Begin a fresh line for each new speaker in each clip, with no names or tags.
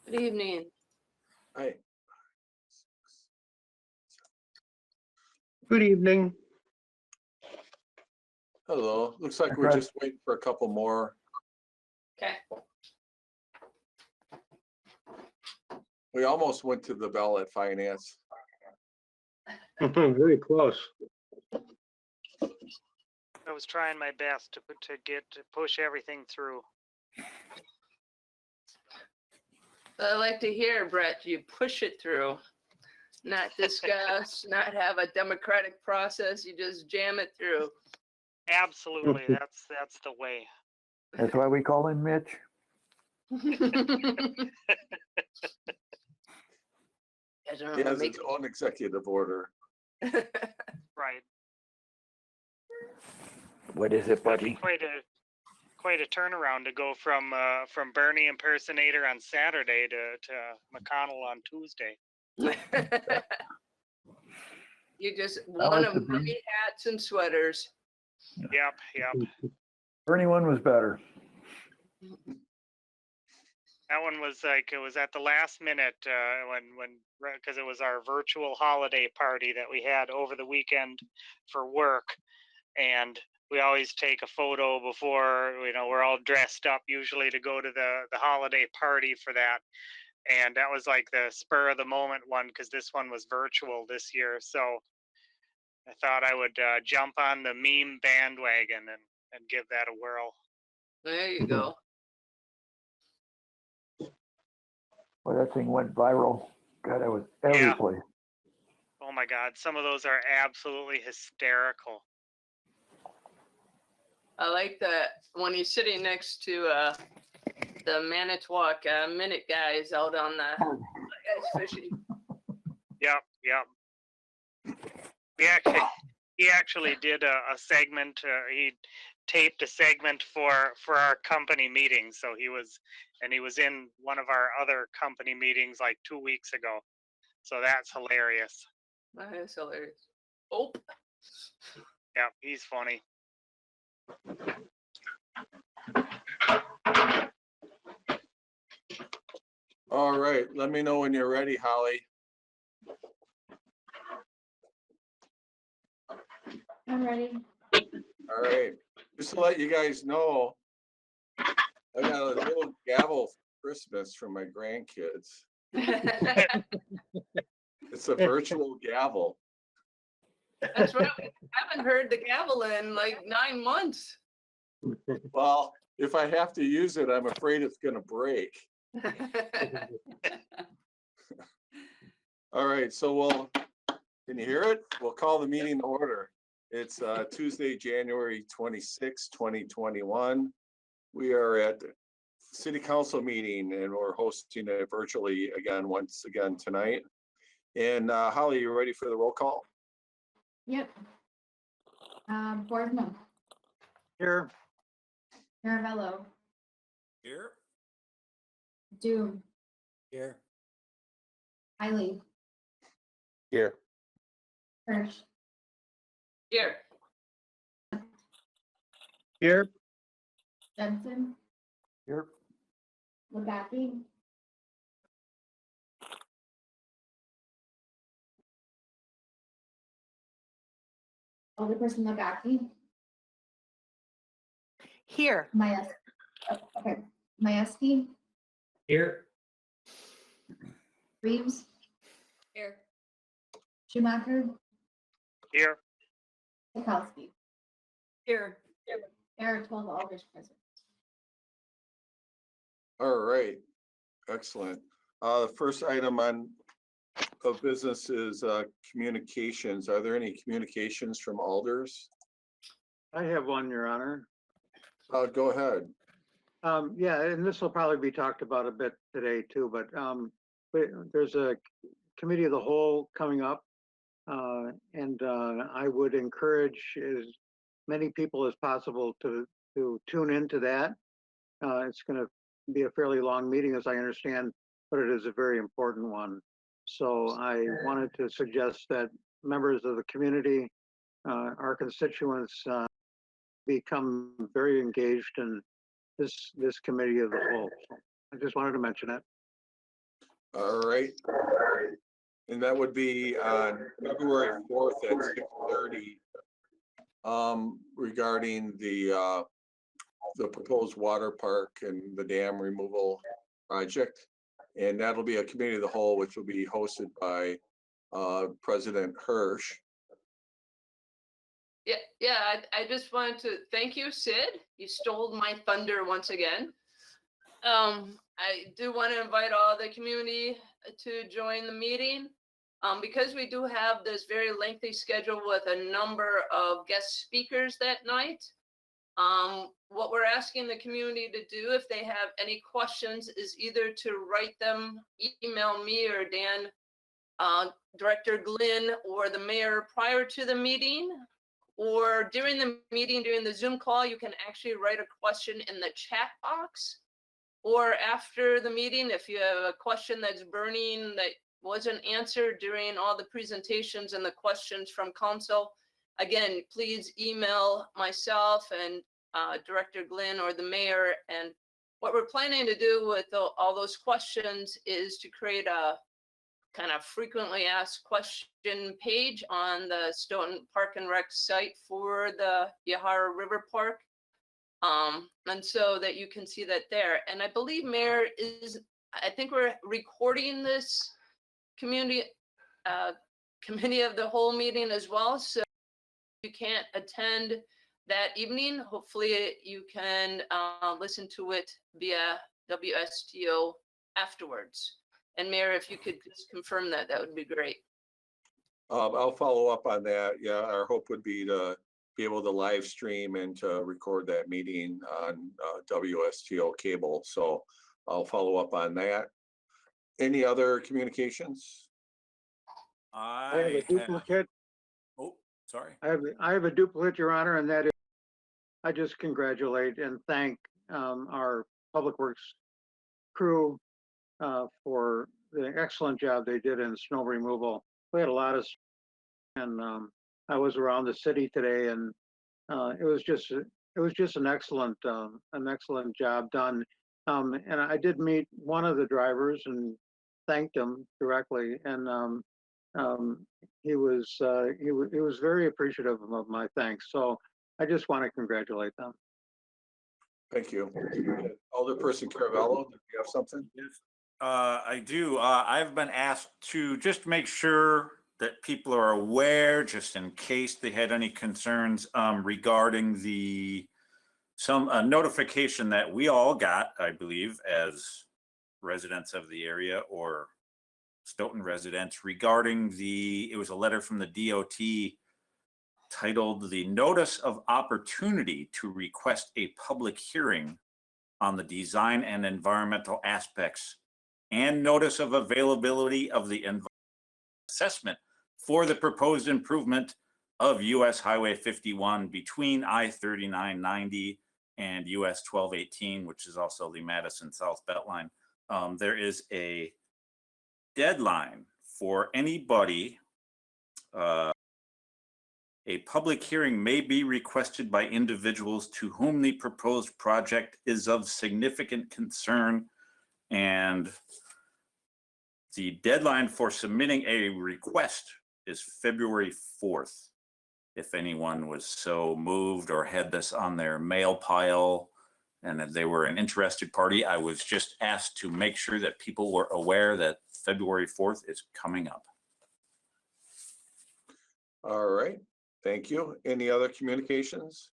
Good evening.
Hi.
Good evening.
Hello. Looks like we're just waiting for a couple more.
Okay.
We almost went to the bell at finance.
Very close.
I was trying my best to push everything through.
I like to hear, Brett, you push it through, not discuss, not have a democratic process. You just jam it through.
Absolutely, that's the way.
That's why we call him Mitch.
He has his own executive order.
Right.
What is it,
That'd be
buddy?
quite a turnaround to go from Bernie impersonator on Saturday to McConnell on Tuesday.
You just
I
one
like
of
the
many hats and sweaters.
Yep.
Bernie one was better.
That one was like, it was at the last minute because it was our virtual holiday party that we had over the weekend for work. And we always take a photo before, we're all dressed up usually to go to the holiday party for that. And that was like the spur of the moment one, because this one was virtual this year. So I thought I would jump on the meme bandwagon and give that a whirl.
There you go.
Well, that thing went viral. God, that was every
Yeah.
place.
Oh my God, some of those are absolutely hysterical.
I like that when he's sitting next to the Manitowoc minute guys out on the ice fishing.
Yep. He actually did a segment. He taped a segment for our company meeting. So he was in one of our other company meetings like 2 weeks ago. So that's hilarious.
That is hilarious. Oh,
Yep, he's funny.
All right. Let me know when you're ready, Holly.
I'm ready.
All right. Just to let you guys know, I got a little gavel for Christmas from my grandkids. It's a virtual gavel.
that's right. I haven't heard the gavel in like 9 months.
Well, if I have to use it, I'm afraid it's going to break. All right. So can you hear it? We'll call the meeting to order. It's Tuesday, January 26, 2021. We are at the City Council meeting and we're hosting it virtually once again tonight. And Holly, you ready for the roll call?
Yep. Boardman,
Here.
Caravello,
Here.
Doom,
Here.
Hiley,
Here.
Hirsch,
Here.
Here.
Jensen,
Here.
Legacki, Alderperson Legacki,
Here.
Majewski,
Here.
Reeves,
Here.
Schumacher,
Here.
Sikowski.
Here.
There are 12 alders present.
All right. Excellent. The first item of business is communications. Are there any communications from alders?
I have one, Your Honor.
Go ahead.
Yeah, and this will probably be talked about a bit today too, but there's a committee of the whole coming up. And I would encourage as many people as possible to tune into that. It's going to be a fairly long meeting, as I understand, but it is a very important one. So I wanted to suggest that members of the community, our constituents, become very engaged in this committee of the whole. So I just wanted to mention it.
All right. And that would be on February 4th at 6:30. Regarding the proposed water park and the dam removal project. And that'll be a committee of the whole, which will be hosted by President Hirsch.
I just wanted to thank you, Sid. You stole my thunder once again. I do want to invite all the community to join the meeting. Because we do have this very lengthy schedule with a number of guest speakers that night. What we're asking the community to do, if they have any questions, is either to write them, email me or Dan, Director Glynn, or the mayor prior to the meeting, or during the meeting, during the Zoom call, you can actually write a question in the chat box. Or after the meeting, if you have a question that's burning that wasn't answered during all the presentations and the questions from council, again, please email myself and Director Glynn or the mayor. And what we're planning to do with all those questions is to create a kind of frequently asked question page on the Stoughton Park and Rec site for the Yahara River Park. And so that you can see that there. And I believe Mayor I think we're recording this community committee of the whole meeting as well. So if you can't attend that evening, hopefully you can listen to it via WSTO afterwards. And Mayor, if you could just confirm that, that would be great.
I'll follow up on that. Yeah, our hope would be to be able to live stream and to record that meeting on WSTO cable. So I'll follow up on that. Any other communications?
I have a duplicate.
Oh, sorry.
I have a duplicate, Your Honor, and that is, I just congratulate and thank our Public Works crew for the excellent job they did in snow removal. We had a lot of, and I was around the city today, and it was just an excellent job done. And I did meet one of the drivers and thanked him directly, and he was very appreciative of my thanks. So I just want to congratulate them.
Thank you. Alderperson Caravello, do you have something?
Yes, I do. I've been asked to just make sure that people are aware, just in case they had any concerns regarding some notification that we all got, I believe, as residents of the area or Stoughton residents regarding it was a letter from the DOT titled "The Notice of Opportunity to Request a Public Hearing on the Design and Environmental Aspects and Notice of Availability of the Environmental Assessment for the proposed improvement of US Highway 51 between I-3990 and US 1218, which is also the Madison South Beltline." There is a deadline for anybody. A public hearing may be requested by individuals to whom the proposed project is of significant concern, and the deadline for submitting a request is February 4th. If anyone was so moved or had this on their mail pile and if they were an interested party, I was just asked to make sure that people were aware that February 4th is coming up.
All right, thank you. Any other communications?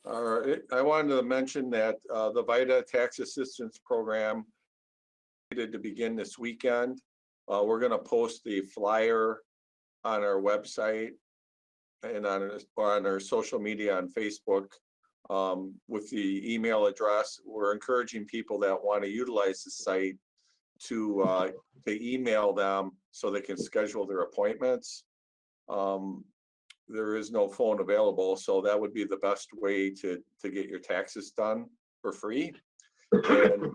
All right, I wanted to mention that the VITA tax assistance program to begin this weekend. We're going to post the flyer on our website and on our social media on Facebook with the email address. We're encouraging people that want to utilize the site to email them so they can schedule their appointments. There is no phone available, so that would be the best way to get your taxes done for free. And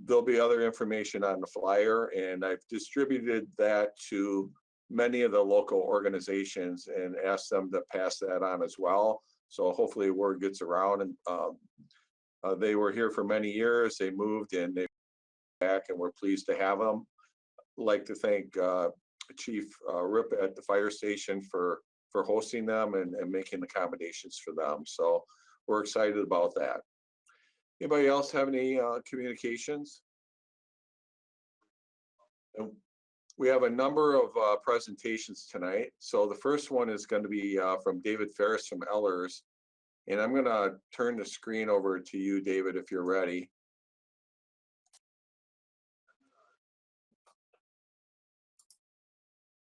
there'll be other information on the flyer, and I've distributed that to many of the local organizations and asked them to pass that on as well. So hopefully word gets around, and They were here for many years. They moved and they back, and we're pleased to have them. I'd like to thank Chief Rip at the fire station for hosting them and making accommodations for them. So we're excited about that. Anybody else have any communications? And we have a number of presentations tonight. So the first one is going to be from David Ferris from Ellers. And I'm going to turn the screen over to you, David, if you're ready.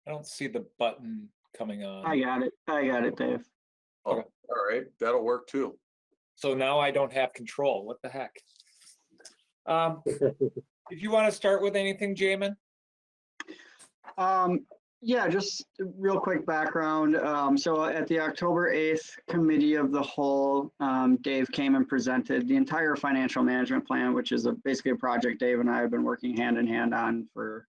I don't see the button coming on.
I got it, Dave.
Oh,
Okay.
all right. That'll work too.
So now I don't have control. What the heck? If you want to start with anything, Jamin?
Yeah, just real quick background. So at the October 8th Committee of the Whole, Dave came and presented the entire financial management plan, which is basically a project Dave and I have been working hand in hand on for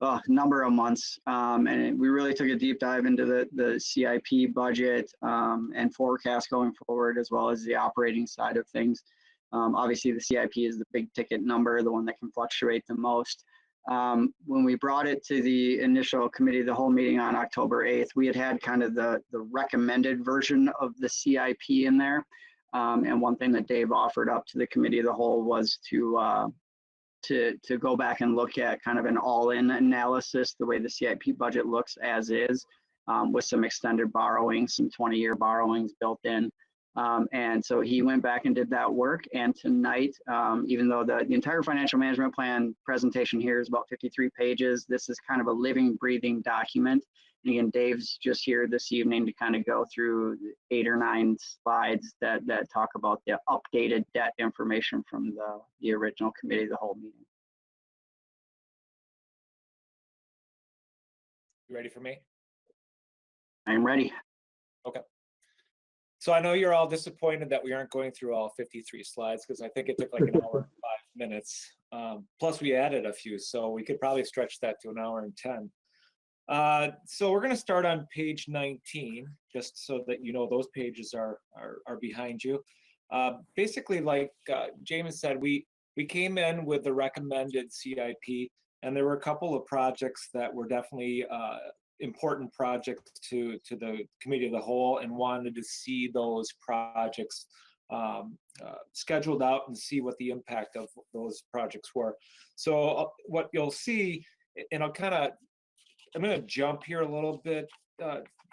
a number of months. And we really took a deep dive into the CIP budget and forecast going forward, as well as the operating side of things. Obviously, the CIP is the big ticket number, the one that can fluctuate the most. When we brought it to the initial committee, the whole meeting on October 8th, we had kind of the recommended version of the CIP in there. And one thing that Dave offered up to the committee of the whole was to go back and look at kind of an all-in analysis, the way the CIP budget looks as is, with some extended borrowing, some 20-year borrowings built in. And so he went back and did that work. And tonight, even though the entire financial management plan presentation here is about 53 pages, this is kind of a living, breathing document. And again, Dave's just here this evening to kind of go through 8 or 9 slides that talk about the updated debt information from the original committee of the whole meeting.
You ready for me?
I'm ready.
Okay. So I know you're all disappointed that we aren't going through all 53 slides, because I think it took like an hour and 5 minutes. Plus we added a few, so we could probably stretch that to an hour and 10. So we're going to start on page 19, just so that you know those pages are behind you. Basically, like James said, we came in with the recommended CIP, and there were a couple of projects that were definitely important projects to the committee of the whole, and wanted to see those projects scheduled out and see what the impact of those projects were. So what you'll see, and I'm going to jump here a little bit.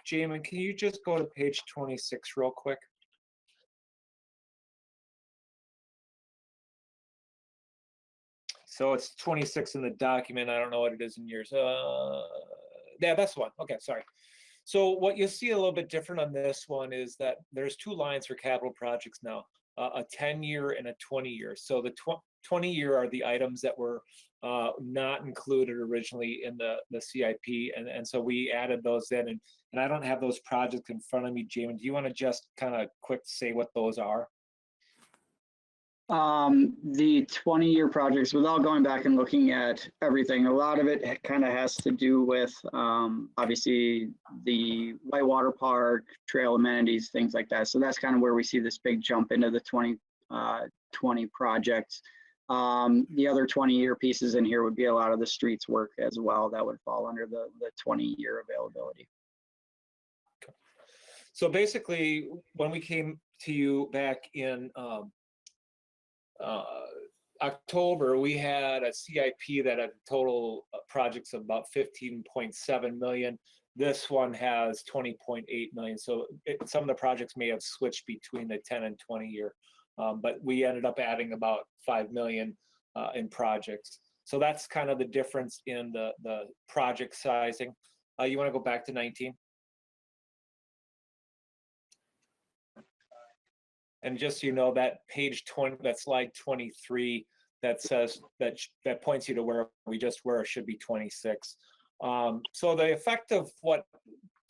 Jamin, can you just go to page 26 real quick? So it's 26 in the document. I don't know what it is in yours. Yeah, that's the one. Okay, sorry. So what you'll see a little bit different on this one is that there's 2 lines for capital projects now, a 10-year and a 20-year. So the 20-year are the items that were not included originally in the CIP, and so we added those in, and I don't have those projects in front of me. Jamin, do you want to just kind of quick say what those are?
The 20-year projects, without going back and looking at everything, a lot of it kind of has to do with obviously the Whitewater Park, trail amenities, things like that. So that's kind of where we see this big jump into the 2020 projects. The other 20-year pieces in here would be a lot of the streets work as well. That would fall under the 20-year availability.
Okay. So basically, when we came to you back in October, we had a CIP that had total projects of about 15.7 million. This one has 20.8 million. So some of the projects may have switched between the 10 and 20 year, but we ended up adding about 5 million in projects. So that's kind of the difference in the project sizing. You want to go back to 19? And just so you know, that page 20, that slide 23, that says that points you to where we just were, should be 26. So the effect of what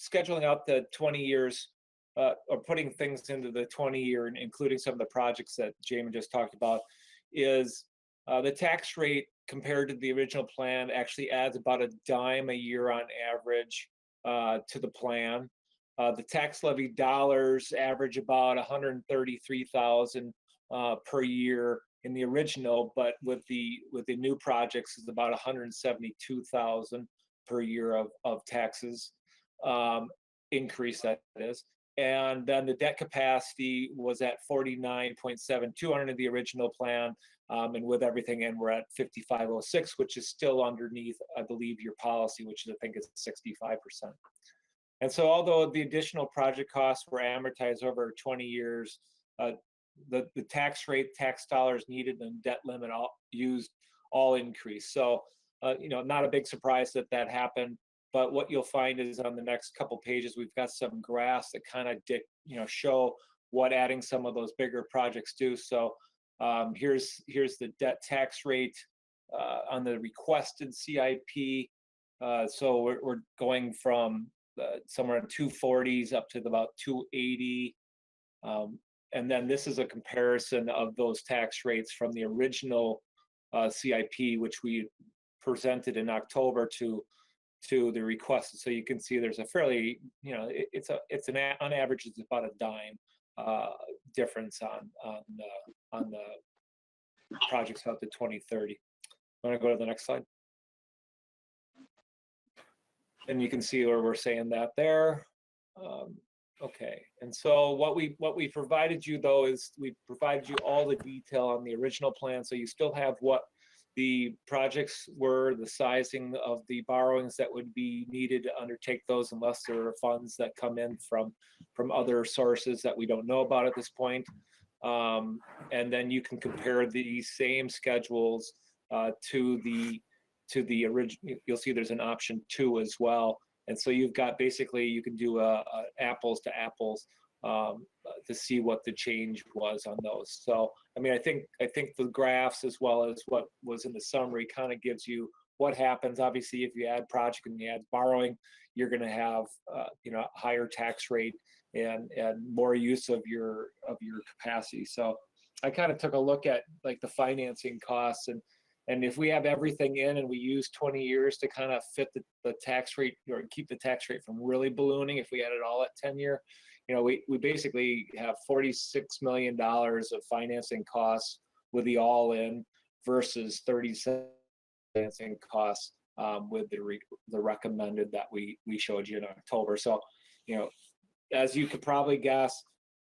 scheduling out the 20 years or putting things into the 20-year, and including some of the projects that Jamin just talked about, is the tax rate compared to the original plan actually adds about a dime a year on average to the plan. The tax levy dollars average about 133,000 per year in the original, but with the new projects is about 172,000 per year of taxes increase, that is. And then the debt capacity was at 49.72 under the original plan. And with everything in, we're at 5506, which is still underneath, I believe, your policy, which I think is 65%. And so although the additional project costs were amortized over 20 years, the tax rate, tax dollars needed, and debt limit all increased. So, not a big surprise that happened. But what you'll find is on the next couple pages, we've got some graphs that kind of show what adding some of those bigger projects do. So here's the debt tax rate on the requested CIP. So we're going from somewhere in 240s up to about 280. And then this is a comparison of those tax rates from the original CIP, which we presented in October to the request. So you can see there's a fairly, on average, it's about a dime difference on the projects out to 2030. Want to go to the next slide? And you can see where we're saying that there. Okay, and so what we provided you though is we provided you all the detail on the original plan, so you still have what the projects were, the sizing of the borrowings that would be needed to undertake those, unless there are funds that come in from other sources that we don't know about at this point. And then you can compare the same schedules to the original. You'll see there's an option 2 as well. And so you've got basically, you can do a apples to apples to see what the change was on those. So, I mean, I think the graphs as well as what was in the summary kind of gives you what happens. Obviously, if you add project and you add borrowing, you're going to have higher tax rate and more use of your capacity. So I kind of took a look at like the financing costs, and if we have everything in and we use 20 years to kind of fit the tax rate or keep the tax rate from really ballooning, if we had it all at 10-year, we basically have $46 million of financing costs with the all-in versus 37 financing costs with the recommended that we showed you in October. So, as you could probably guess,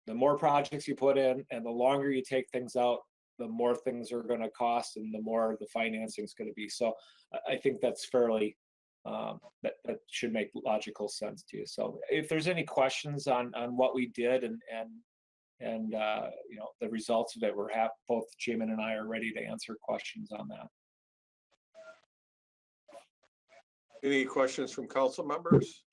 the more projects you put in and the longer you take things out, the more things are going to cost and the more the financing is going to be. So I think that's fairly, that should make logical sense to you. So if there's any questions on what we did and the results of it, both Jamin and I are ready to answer questions on that.
Any questions from council members?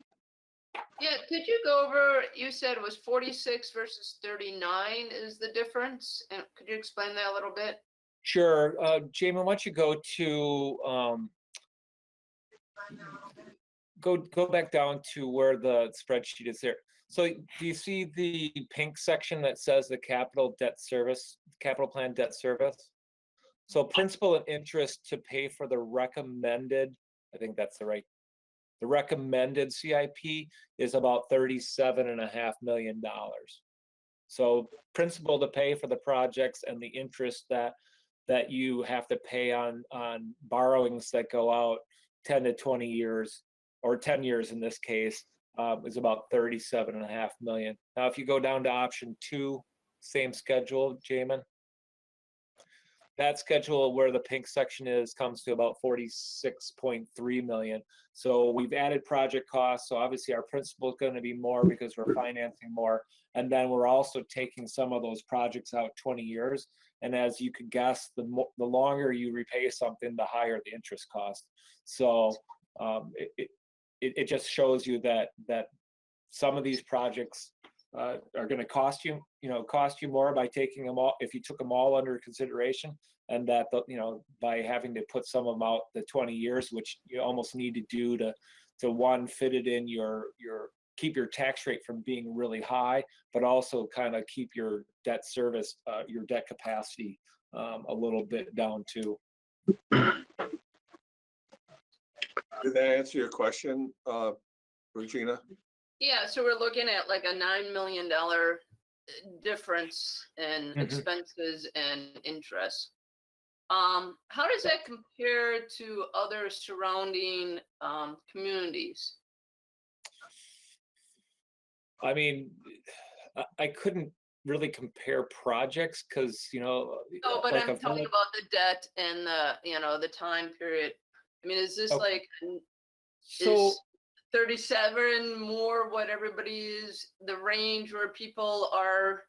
Yeah, could you go over, you said it was 46 versus 39 is the difference? And could you explain that a little bit?
Sure. Jamin, why don't you go to, go back down to where the spreadsheet is there. So do you see the pink section that says the capital plan debt service? So principal and interest to pay for the recommended, I think that's the recommended CIP is about $37.5 million. So principal to pay for the projects and the interest that you have to pay on borrowings that go out 10 to 20 years, or 10 years in this case, is about $37.5 million. Now, if you go down to option 2, same schedule, Jamin, that schedule where the pink section comes to about 46.3 million. So we've added project costs. So obviously our principal is going to be more because we're financing more. And then we're also taking some of those projects out 20 years. And as you could guess, the longer you repay something, the higher the interest cost. So it just shows you that some of these projects are going to cost you more by taking them all, if you took them all under consideration, and that by having to put some of them out the 20 years, which you almost need to do to one, fit it in keep your tax rate from being really high, but also kind of keep your debt service, your debt capacity a little bit down too.
Did that answer your question, Regina?
Yeah, so we're looking at like a $9 million difference in
Mhm.
expenses and interest. How does that compare to other surrounding communities?
I mean, I couldn't really compare projects because,
Oh, but
like
I'm
a
talking
village.
about the debt and the time period. I mean, is this
Okay.
like,
So,
is 37 more what everybody is, the range where people are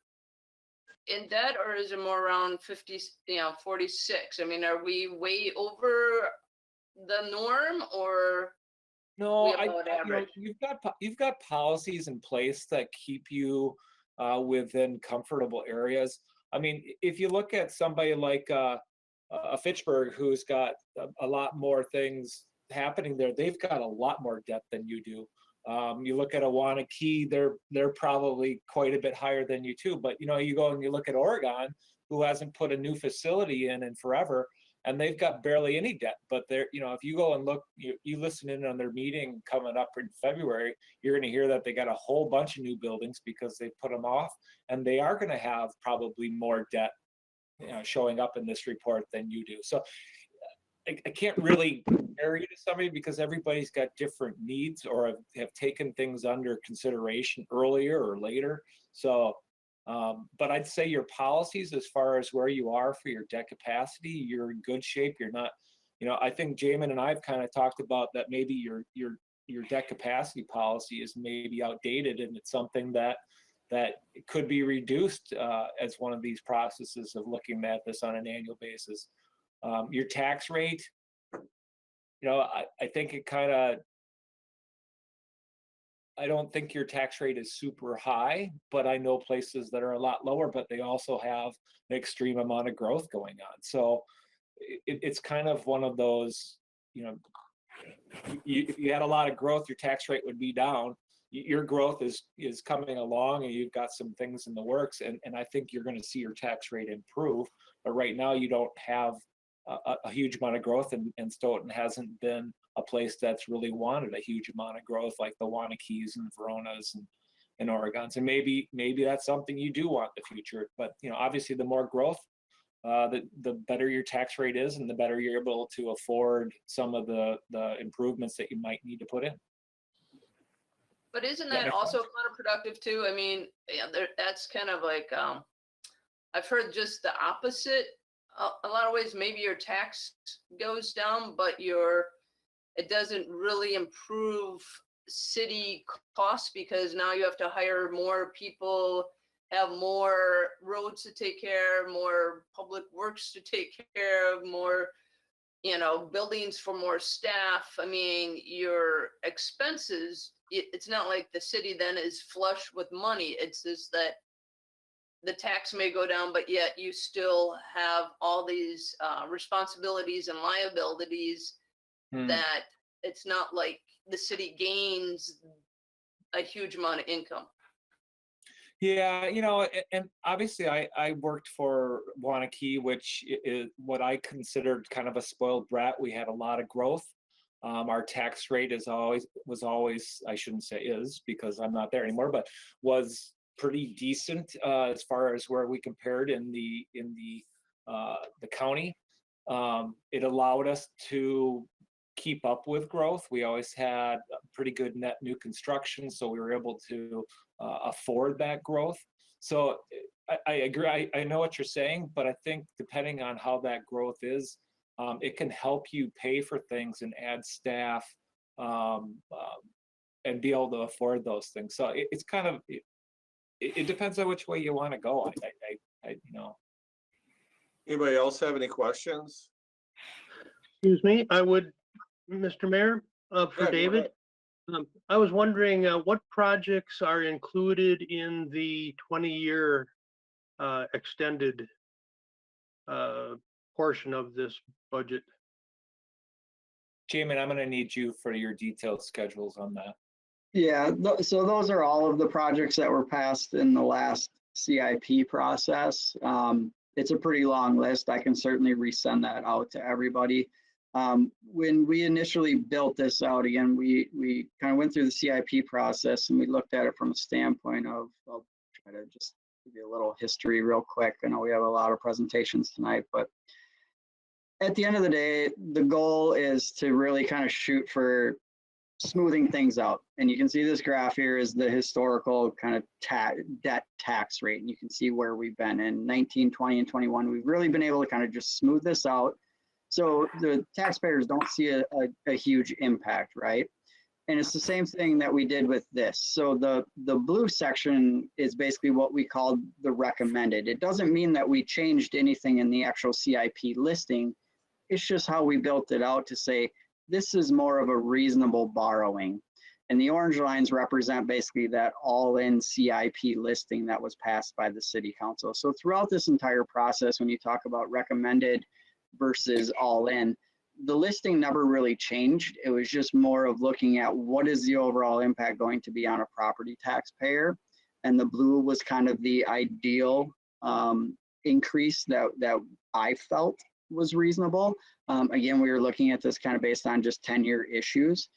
in debt, or is it more around 50, 46? I mean, are we way over the norm, or
no,
we about average?
you've got policies in place that keep you within comfortable areas. I mean, if you look at somebody like a Fitchburg who's got a lot more things happening there, they've got a lot more debt than you do. You look at a Wanakee, they're probably quite a bit higher than you too. But you go and you look at Oregon, who hasn't put a new facility in forever, and they've got barely any debt. But they're, if you go and look, you listen in on their meeting coming up in February, you're going to hear that they got a whole bunch of new buildings because they put them off, and they are going to have probably more debt, showing up in this report than you do. So I can't really compare you to somebody because everybody's got different needs or have taken things under consideration earlier or later. So, but I'd say your policies, as far as where you are for your debt capacity, you're in good shape. You're not, I think Jamin and I've kind of talked about that maybe your debt capacity policy is maybe outdated, and it's something that could be reduced as one of these processes of looking at this on an annual basis. Your tax rate, I think it kind of, I don't think your tax rate is super high, but I know places that are a lot lower, but they also have an extreme amount of growth going on. So it's kind of one of those, if you had a lot of growth, your tax rate would be down. Your growth is coming along, and you've got some things in the works, and I think you're going to see your tax rate improve. But right now, you don't have a huge amount of growth, and Stoughton hasn't been a place that's really wanted a huge amount of growth like the Wanakees and Veronas and Oregons. And maybe that's something you do want in the future. But obviously, the more growth, the better your tax rate is, and the better you're able to afford some of the improvements that you might need to put in.
But isn't
That
that
makes
also counterproductive too? I mean, that's kind of like, I've heard just the opposite. A lot of ways, maybe your tax goes down, but it doesn't really improve city costs because now you have to hire more people, have more roads to take care of, more public works to take care of, more, buildings for more staff. I mean, your expenses, it's not like the city then is flush with money. It's just that the tax may go down, but yet you still have all these responsibilities and liabilities that it's not like the city gains a huge amount of income.
Yeah, and obviously I worked for Wanakee, which is what I considered kind of a spoiled brat. We had a lot of growth. Our tax rate was always, I shouldn't say is because I'm not there anymore, but was pretty decent as far as where we compared in the county. It allowed us to keep up with growth. We always had pretty good net new construction, so we were able to afford that growth. So I agree. I know what you're saying, but I think depending on how that growth is, it can help you pay for things and add staff and be able to afford those things. So it's kind of, it depends on which way you want to go.
Anybody else have any questions?
Excuse me, I would, Mr. Mayor,
Yeah,
for
go
David. I was wondering what projects are included in the 20-year extended portion of this budget?
Jamin, I'm going to need you for your detailed schedules on that.
Yeah, so those are all of the projects that were passed in the last CIP process. It's a pretty long list. I can certainly resend that out to everybody. When we initially built this out, again, we kind of went through the CIP process and we looked at it from a standpoint of, I'll try to just give you a little history real quick. I know we have a lot of presentations tonight, but at the end of the day, the goal is to really kind of shoot for smoothing things out. And you can see this graph here is the historical kind of debt tax rate. And you can see where we've been in 19, 20, and 21. We've really been able to kind of just smooth this out. So the taxpayers don't see a huge impact, right? And it's the same thing that we did with this. So the blue section is basically what we called the recommended. It doesn't mean that we changed anything in the actual CIP listing. It's just how we built it out to say, this is more of a reasonable borrowing. And the orange lines represent basically that all-in CIP listing that was passed by the city council. So throughout this entire process, when you talk about recommended versus all-in, the listing never really changed. It was just more of looking at what is the overall impact going to be on a property taxpayer. And the blue was kind of the ideal increase that I felt was reasonable. Again, we were looking at this kind of based on just 10-year issues.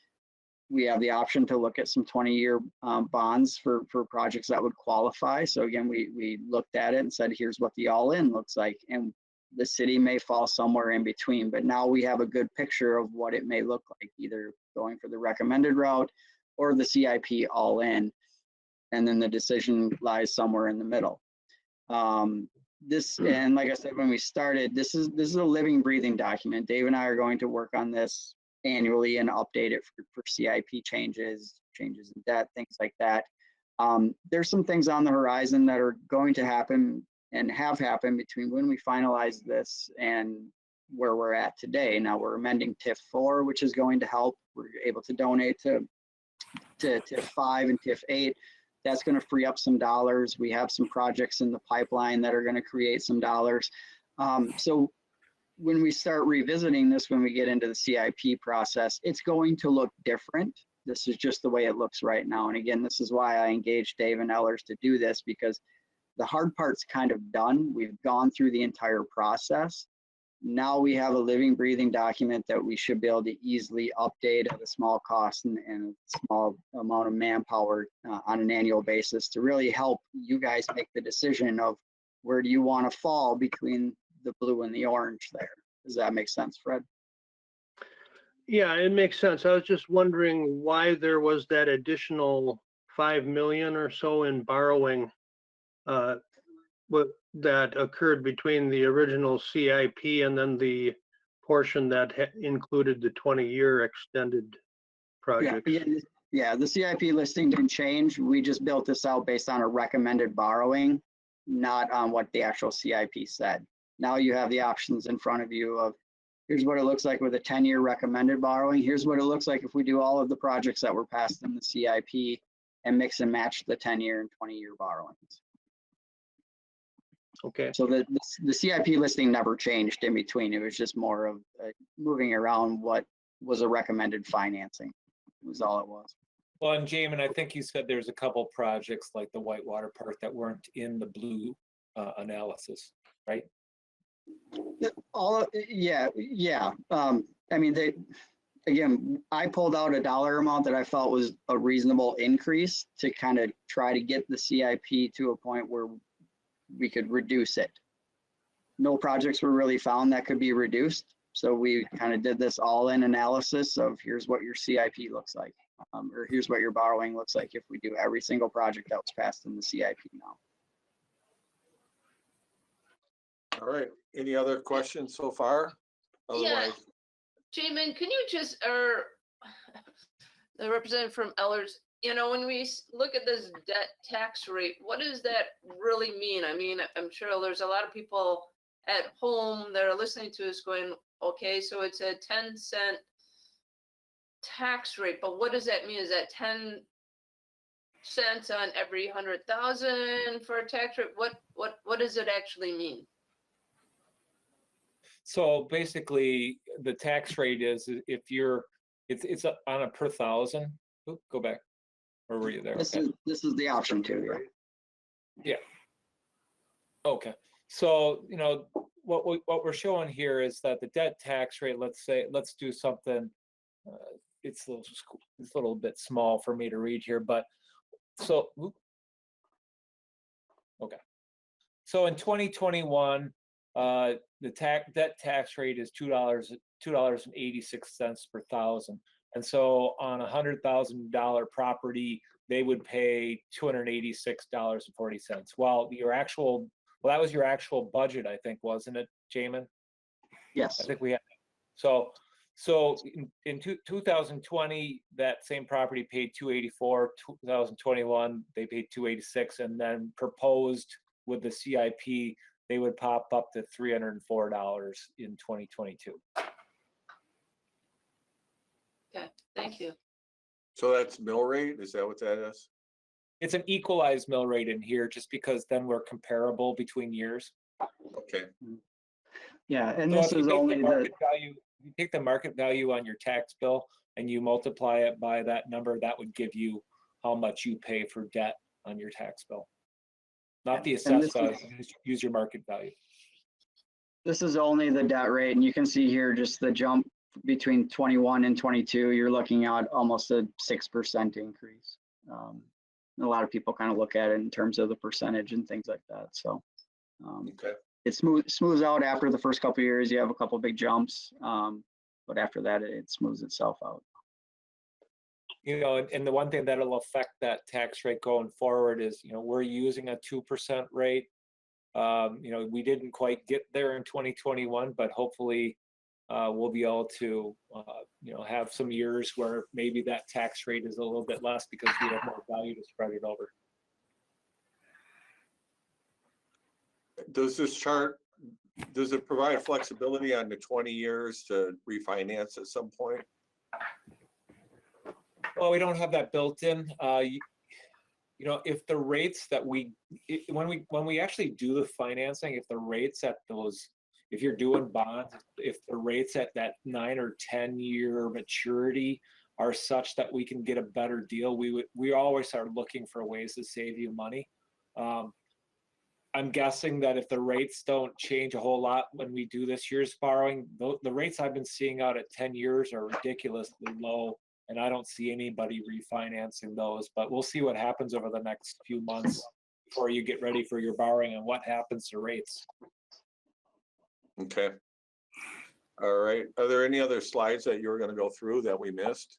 We have the option to look at some 20-year bonds for projects that would qualify. So again, we looked at it and said, here's what the all-in looks like. And the city may fall somewhere in between, but now we have a good picture of what it may look like, either going for the recommended route or the CIP all-in. And then the decision lies somewhere in the middle. And like I said, when we started, this is a living, breathing document. Dave and I are going to work on this annually and update it for CIP changes in debt, things like that. There's some things on the horizon that are going to happen and have happened between when we finalize this and where we're at today. Now we're amending TIF 4, which is going to help. We're able to donate to TIF 5 and TIF 8. That's going to free up some dollars. We have some projects in the pipeline that are going to create some dollars. So when we start revisiting this, when we get into the CIP process, it's going to look different. This is just the way it looks right now. And again, this is why I engaged Dave and Ellers to do this, because the hard part's kind of done. We've gone through the entire process. Now we have a living, breathing document that we should be able to easily update at a small cost and a small amount of manpower on an annual basis to really help you guys make the decision of where do you want to fall between the blue and the orange there. Does that make sense, Fred?
Yeah, it makes sense. I was just wondering why there was that additional 5 million or so in borrowing that occurred between the original CIP and then the portion that included the 20-year extended projects.
Yeah, the CIP listing didn't change. We just built this out based on a recommended borrowing, not on what the actual CIP said. Now you have the options in front of you of here's what it looks like with a 10-year recommended borrowing. Here's what it looks like if we do all of the projects that were passed in the CIP and mix and match the 10-year and 20-year borrowings.
Okay.
So the CIP listing never changed in between. It was just more of moving around what was a recommended financing. Was all it was.
Well, and Jamin, I think you said there's a couple projects like the Whitewater Park that weren't in the blue analysis, right?
Yeah. I mean, again, I pulled out a dollar amount that I felt was a reasonable increase to kind of try to get the CIP to a point where we could reduce it. No projects were really found that could be reduced. So we kind of did this all-in analysis of here's what your CIP looks like, or here's what your borrowing looks like if we do every single project that was passed in the CIP now.
All right, any other questions so far?
Yeah.
Otherwise,
Jamin, can you just, or the representative from Ellers, you know, when we look at this debt tax rate, what does that really mean? I mean, I'm sure there's a lot of people at home that are listening to us going, okay, so it's a 10-cent tax rate, but what does that mean? Is that 10 cents on every 100,000 for a tax rate? What does it actually mean?
So basically, the tax rate is if you're, it's on a per thousand. Oop, go back. Or were you there?
This
Okay.
is the option too, right?
Yeah. Okay. So, you know, what we're showing here is that the debt tax rate, let's do something, it's a little bit small for me to read here, but so, okay. So in 2021, the debt tax rate is $2.86 per thousand. And so on a $100,000 property, they would pay $286.40. Well, that was your actual budget, I think, wasn't it, Jamin?
Yes.
I think we had, so in 2020, that same property paid 284, 2021, they paid 286, and then proposed with the CIP, they would pop up to $304 in 2022.
Okay, thank you.
So that's mill rate? Is that what that is?
It's an equalized mill rate in here just because then we're comparable between years.
Okay,
Yeah, and
So
this
if you
is
take the
only the,
market value, you take the market value on your tax bill and you multiply it by that number, that would give you how much you pay for debt on your tax bill. Not the
And
assessed
this
value, use your market value.
this is only the debt rate, and you can see here just the jump between 21 and 22. You're looking at almost a 6% increase. A lot of people kind of look at it in terms of the percentage and things like that. So
okay.
it smooths out after the first couple of years. You have a couple big jumps, but after that, it smooths itself out.
You know, and the one thing that'll affect that tax rate going forward is, you know, we're using a 2% rate. You know, we didn't quite get there in 2021, but hopefully we'll be able to, you know, have some years where maybe that tax rate is a little bit less because we have more value to spread it over.
Does this chart, does it provide flexibility on the 20 years to refinance at some point?
Well, we don't have that built in. You know, if the rates that when we actually do the financing, if the rates at those, if you're doing bonds, if the rates at that 9 or 10 year maturity are such that we can get a better deal, we always are looking for ways to save you money. I'm guessing that if the rates don't change a whole lot when we do this year's borrowing, the rates I've been seeing out at 10 years are ridiculously low, and I don't see anybody refinancing those, but we'll see what happens over the next few months before you get ready for your borrowing and what happens to rates.
Okay. All right. Are there any other slides that you were going to go through that we missed?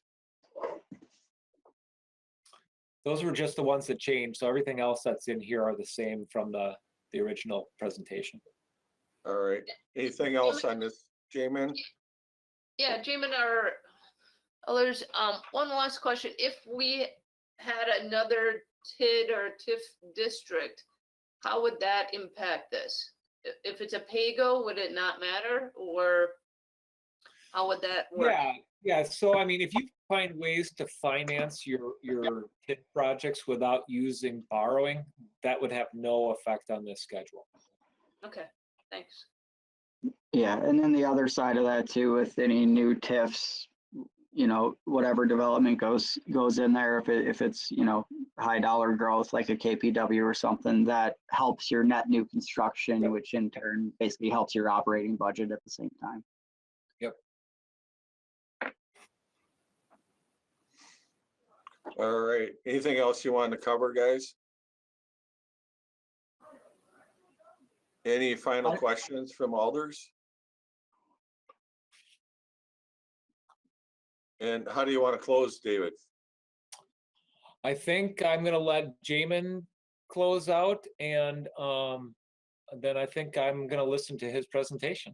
Those were just the ones that changed. So everything else that's in here are the same from the original presentation.
All right. Anything else on this, Jamin?
Yeah, Jamin, or others, one last question. If we had another TID or TIF district, how would that impact this? If it's a pay-go, would it not matter, or how would that work?
Yeah. So I mean, if you find ways to finance your TID projects without using borrowing, that would have no effect on this schedule.
Okay, thanks.
Yeah, and then the other side of that too, with any new TIFs, you know, whatever development goes in there, if it's, you know, high dollar growth like a KPW or something, that helps your net new construction, which in turn basically helps your operating budget at the same time.
Yep.
All right. Anything else you want to cover, guys? Any final questions from alders? And how do you want to close, David?
I think I'm going to let Jamin close out, and then I think I'm going to listen to his presentation.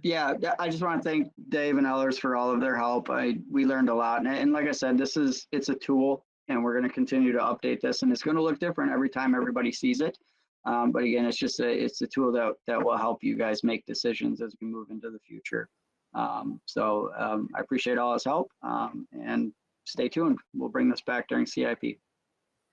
Yeah, I just want to thank Dave and others for all of their help. We learned a lot, and like I said, it's a tool, and we're going to continue to update this, and it's going to look different every time everybody sees it. But again, it's a tool that will help you guys make decisions as we move into the future. So I appreciate all his help, and stay tuned. We'll bring this back during CIP.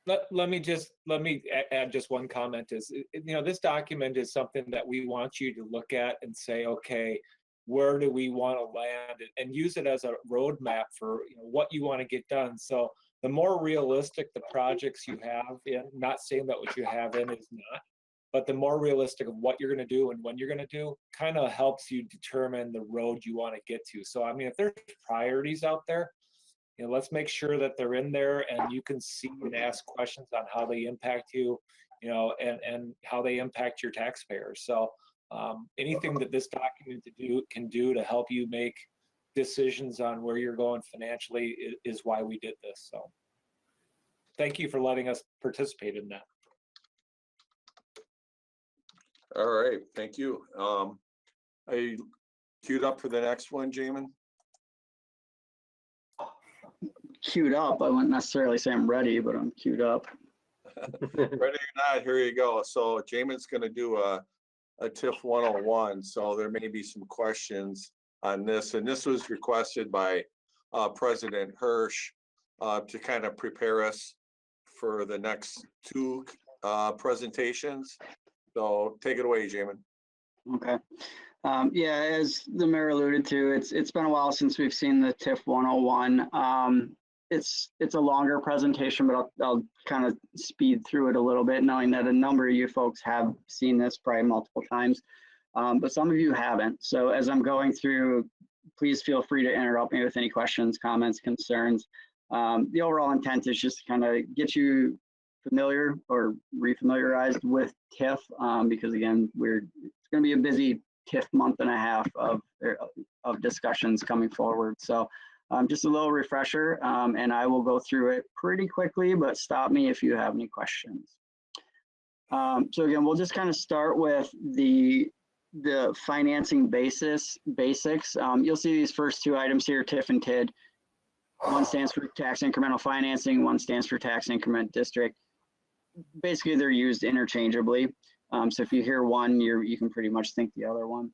Let me add just one comment. Is, you know, this document is something that we want you to look at and say, okay, where do we want to land, and use it as a roadmap for, you know, what you want to get done. So the more realistic the projects you have in, not saying that what you have in is not, but the more realistic of what you're going to do and when you're going to do, kind of helps you determine the road you want to get to. So I mean, if there's priorities out there, you know, let's make sure that they're in there and you can see and ask questions on how they impact you. and how they impact your taxpayers. So anything that this document can do to help you make decisions on where you're going financially is why we did this. So thank you for letting us participate in that.
All right, thank you. Are you queued up for the next one, Jamin?
Queued up. I wouldn't necessarily say I'm ready, but I'm queued up.
Ready or not, here you go. So Jamin's gonna do a TIF 101, so there may be some questions on this, and this was requested by President Hirsch to kind of prepare us for the next two presentations. So take it away, Jamin.
Okay. Yeah, as the mayor alluded to, it's been a while since we've seen the TIF 101. It's a longer presentation, but I'll kind of speed through it a little bit, knowing that a number of you folks have seen this probably multiple times, but some of you haven't. So as I'm going through, please feel free to interrupt me with any questions, comments, concerns. The overall intent is just to kind of get you familiar or refamiliarized with TIF, because again, it's going to be a busy TIF month and a half of discussions coming forward. So just a little refresher, and I will go through it pretty quickly, but stop me if you have any questions. So again, we'll just kind of start with the financing basics. You'll see these first two items here, TIF and TID. One stands for tax incremental financing, one stands for tax increment district. Basically, they're used interchangeably. So if you hear one, you can pretty much think the other one.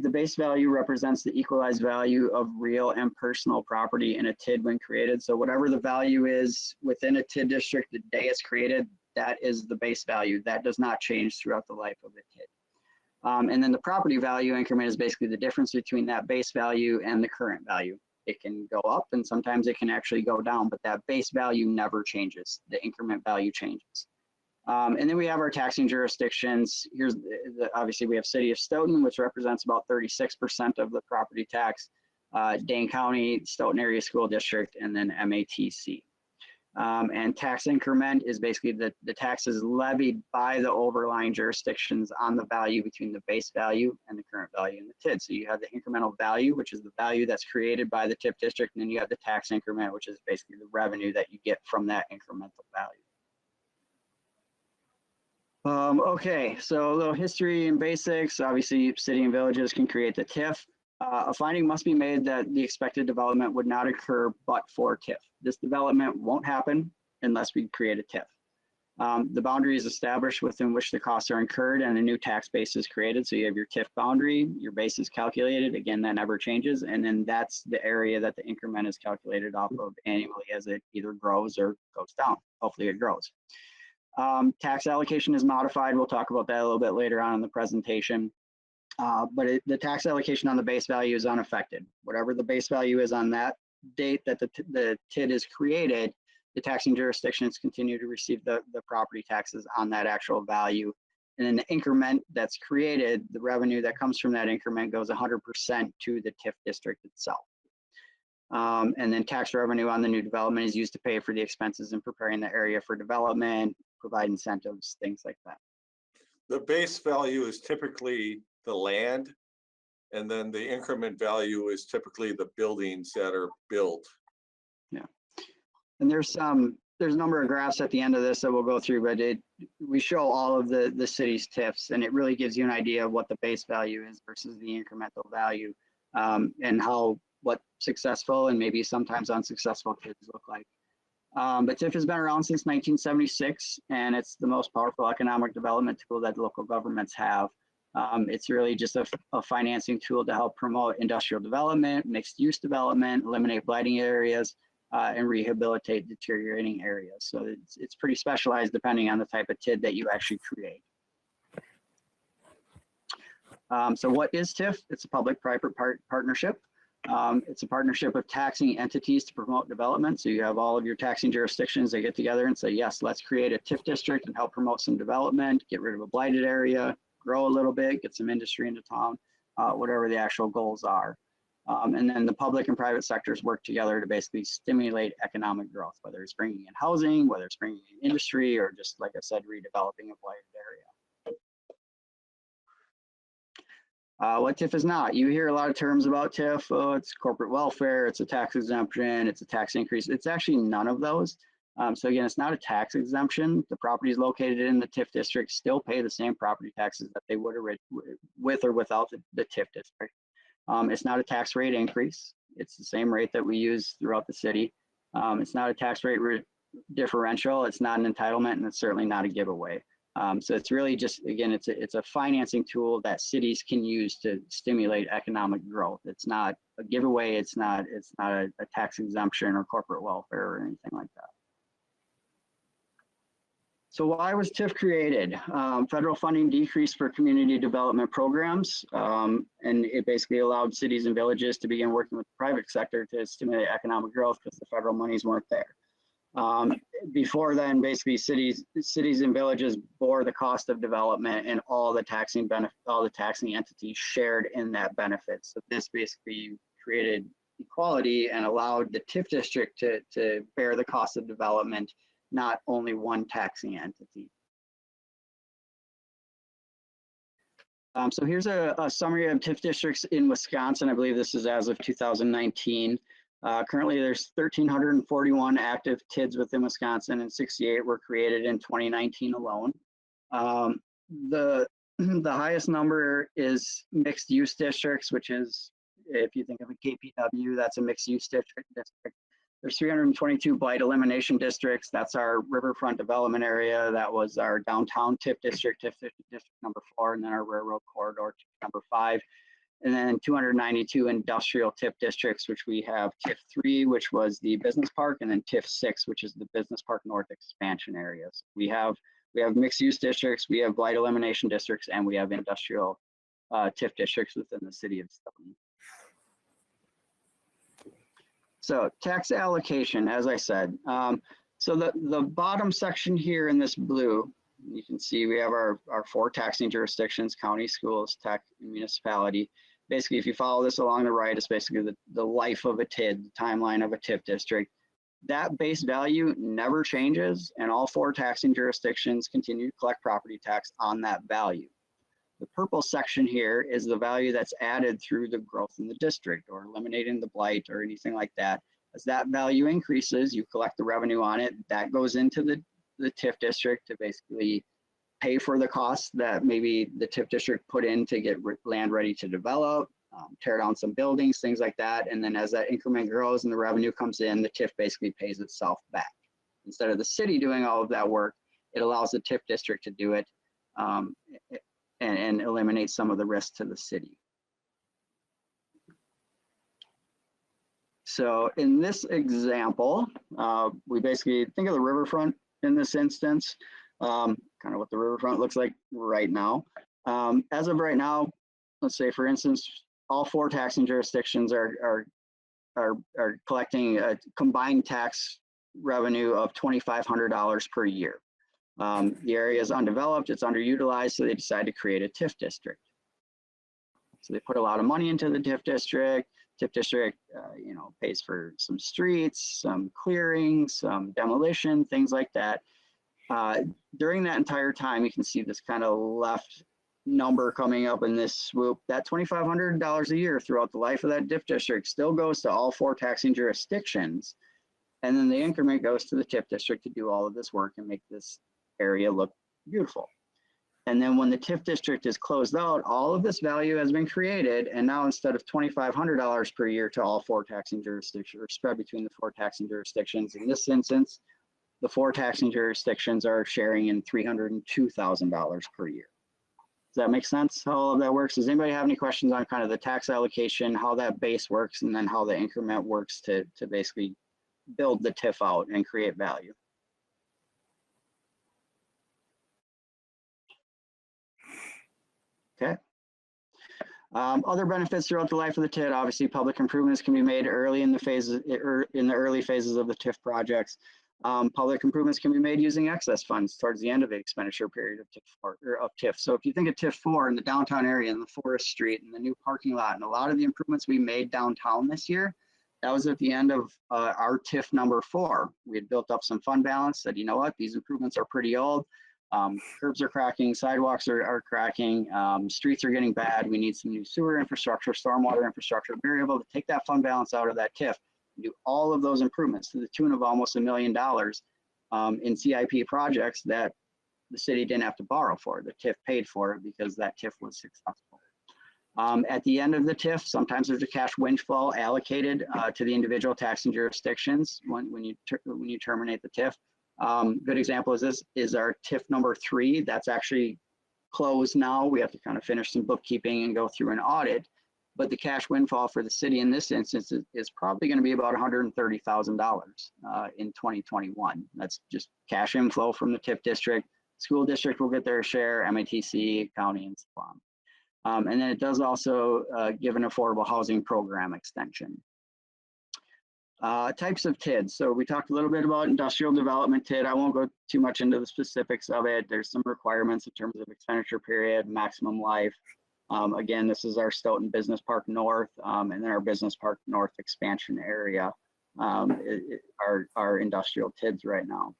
The base value represents the equalized value of real and personal property in a TID when created. So whatever the value is within a TID district the day it's created, that is the base value. That does not change throughout the life of a TID. And then the property value increment is basically the difference between that base value and the current value. It can go up and sometimes it can actually go down, but that base value never changes. The increment value changes. And then we have our taxing jurisdictions. Here's obviously we have City of Stoughton, which represents about 36% of the property tax, Dane County, Stoughton Area School District, and then MATC. And tax increment is basically the taxes levied by the overlying jurisdictions on the value between the base value and the current value in the TID. So you have the incremental value, which is the value that's created by the TIF district, and then you have the tax increment, which is basically the revenue that you get from that incremental value. Okay, so a little history and basics. Obviously, city and villages can create the TIF. A finding must be made that the expected development would not occur but for TIF. This development won't happen unless we create a TIF. The boundary is established within which the costs are incurred and a new tax base is created. So you have your TIF boundary, your base is calculated. Again, that never changes. And then that's the area that the increment is calculated off of annually as it either grows or goes down. Hopefully it grows. Tax allocation is modified. We'll talk about that a little bit later on in the presentation. But the tax allocation on the base value is unaffected. Whatever the base value is on that date that the TID is created, the taxing jurisdictions continue to receive the property taxes on that actual value. And then the increment that's created, the revenue that comes from that increment goes 100% to the TIF district itself. And then tax revenue on the new development is used to pay for the expenses in preparing the area for development, provide incentives, things like that.
The base value is typically the land, and then the increment value is typically the buildings that are built.
Yeah, and there's a number of graphs at the end of this that we'll go through, but we show all of the city's TIFs, and it really gives you an idea of what the base value is versus the incremental value, and what successful and maybe sometimes unsuccessful TIFs look like. But TIF has been around since 1976, and it's the most powerful economic development tool that local governments have. It's really just a financing tool to help promote industrial development, mixed use development, eliminate blighting areas, and rehabilitate deteriorating areas. So it's pretty specialized depending on the type of TID that you actually create. So what is TIF? It's a public-private partnership. It's a partnership of taxing entities to promote development. So you have all of your taxing jurisdictions that get together and say, yes, let's create a TIF district and help promote some development, get rid of a blighted area, grow a little bit, get some industry into town, whatever the actual goals are. And then the public and private sectors work together to basically stimulate economic growth, whether it's bringing in housing, whether it's bringing in industry, or just, like I said, redeveloping a blighted area. What TIF is not. You hear a lot of terms about TIF. Oh, it's corporate welfare, it's a tax exemption, it's a tax increase. It's actually none of those. So again, it's not a tax exemption. The properties located in the TIF district still pay the same property taxes that they would with or without the TIF district. It's not a tax rate increase. It's the same rate that we use throughout the city. It's not a tax rate differential. It's not an entitlement, and it's certainly not a giveaway. So it's really just, again, it's a financing tool that cities can use to stimulate economic growth. It's not a giveaway. It's not a tax exemption or corporate welfare or anything like that. So why was TIF created? Federal funding decreased for community development programs, and it basically allowed cities and villages to begin working with the private sector to stimulate economic growth because the federal monies weren't there. Before then, basically cities and villages bore the cost of development, and all the taxing entities shared in that benefit. So this basically created equality and allowed the TIF district to bear the cost of development, not only one taxing entity. So here's a summary of TIF districts in Wisconsin. I believe this is as of 2019. Currently, there's 1,341 active TIDs within Wisconsin, and 68 were created in 2019 alone. The highest number is mixed use districts, which is, if you think of a KPW, that's a mixed use district. There's 322 blight elimination districts. That's our riverfront development area. That was our downtown TIF district, TIF district number 4, and then our railroad corridor number 5. And then 292 industrial TIF districts, which we have TIF 3, which was the business park, and then TIF 6, which is the business park north expansion areas. We have mixed use districts, we have blight elimination districts, and we have industrial TIF districts within the city of Stoughton. So tax allocation, as I said, so the bottom section here in this blue, you can see we have our 4 taxing jurisdictions: county, schools, tech, and municipality. Basically, if you follow this along the right, it's basically the life of a TID, the timeline of a TIF district. That base value never changes, and all 4 taxing jurisdictions continue to collect property tax on that value. The purple section here is the value that's added through the growth in the district or eliminating the blight or anything like that. As that value increases, you collect the revenue on it. That goes into the TIF district to basically pay for the costs that maybe the TIF district put in to get land ready to develop, tear down some buildings, things like that. And then as that increment grows and the revenue comes in, the TIF basically pays itself back. Instead of the city doing all of that work, it allows the TIF district to do it and eliminate some of the risk to the city. So in this example, we basically think of the riverfront in this instance, kind of what the riverfront looks like right now. As of right now, let's say, for instance, all 4 taxing jurisdictions are collecting a combined tax revenue of $2,500 per year. The area is undeveloped, it's underutilized, so they decide to create a TIF district. So they put a lot of money into the TIF district. TIF district, pays for some streets, some clearing, some demolition, things like that. During that entire time, you can see this kind of left number coming up in this swoop. That $2,500 a year throughout the life of that TIF district still goes to all 4 taxing jurisdictions. And then the increment goes to the TIF district to do all of this work and make this area look beautiful. And then when the TIF district is closed out, all of this value has been created. And now instead of $2,500 per year to all 4 taxing jurisdictions, or spread between the 4 taxing jurisdictions, in this instance, the 4 taxing jurisdictions are sharing in $302,000 per year. Does that make sense how all of that works? Does anybody have any questions on kind of the tax allocation, how that base works, and then how the increment works to basically build the TIF out and create value? Okay. Other benefits throughout the life of the TID, obviously public improvements can be made early in the phases, in the early phases of the TIF projects. Public improvements can be made using excess funds towards the end of the expenditure period of TIF. So if you think of TIF 4 in the downtown area and the Forest Street and the new parking lot and a lot of the improvements we made downtown this year, that was at the end of our TIF number 4. We had built up some fund balance, said, you know what, these improvements are pretty old. Curbs are cracking, sidewalks are cracking, streets are getting bad. We need some new sewer infrastructure, stormwater infrastructure. We were able to take that fund balance out of that TIF, do all of those improvements to the tune of almost $1 million in CIP projects that the city didn't have to borrow for. The TIF paid for it because that TIF was successful. At the end of the TIF, sometimes there's a cash windfall allocated to the individual taxing jurisdictions when you terminate the TIF. Good example is this is our TIF number 3. That's actually closed now. We have to kind of finish some bookkeeping and go through an audit. But the cash windfall for the city in this instance is probably going to be about $130,000 in 2021. That's just cash inflow from the TIF district. School district will get their share, MATC, county, and so on. And then it does also give an affordable housing program extension. Types of TIDs. So we talked a little bit about industrial development TID. I won't go too much into the specifics of it. There's some requirements in terms of expenditure period, maximum life. Again, this is our Stoughton Business Park North and then our Business Park North expansion area are industrial TIDs right now.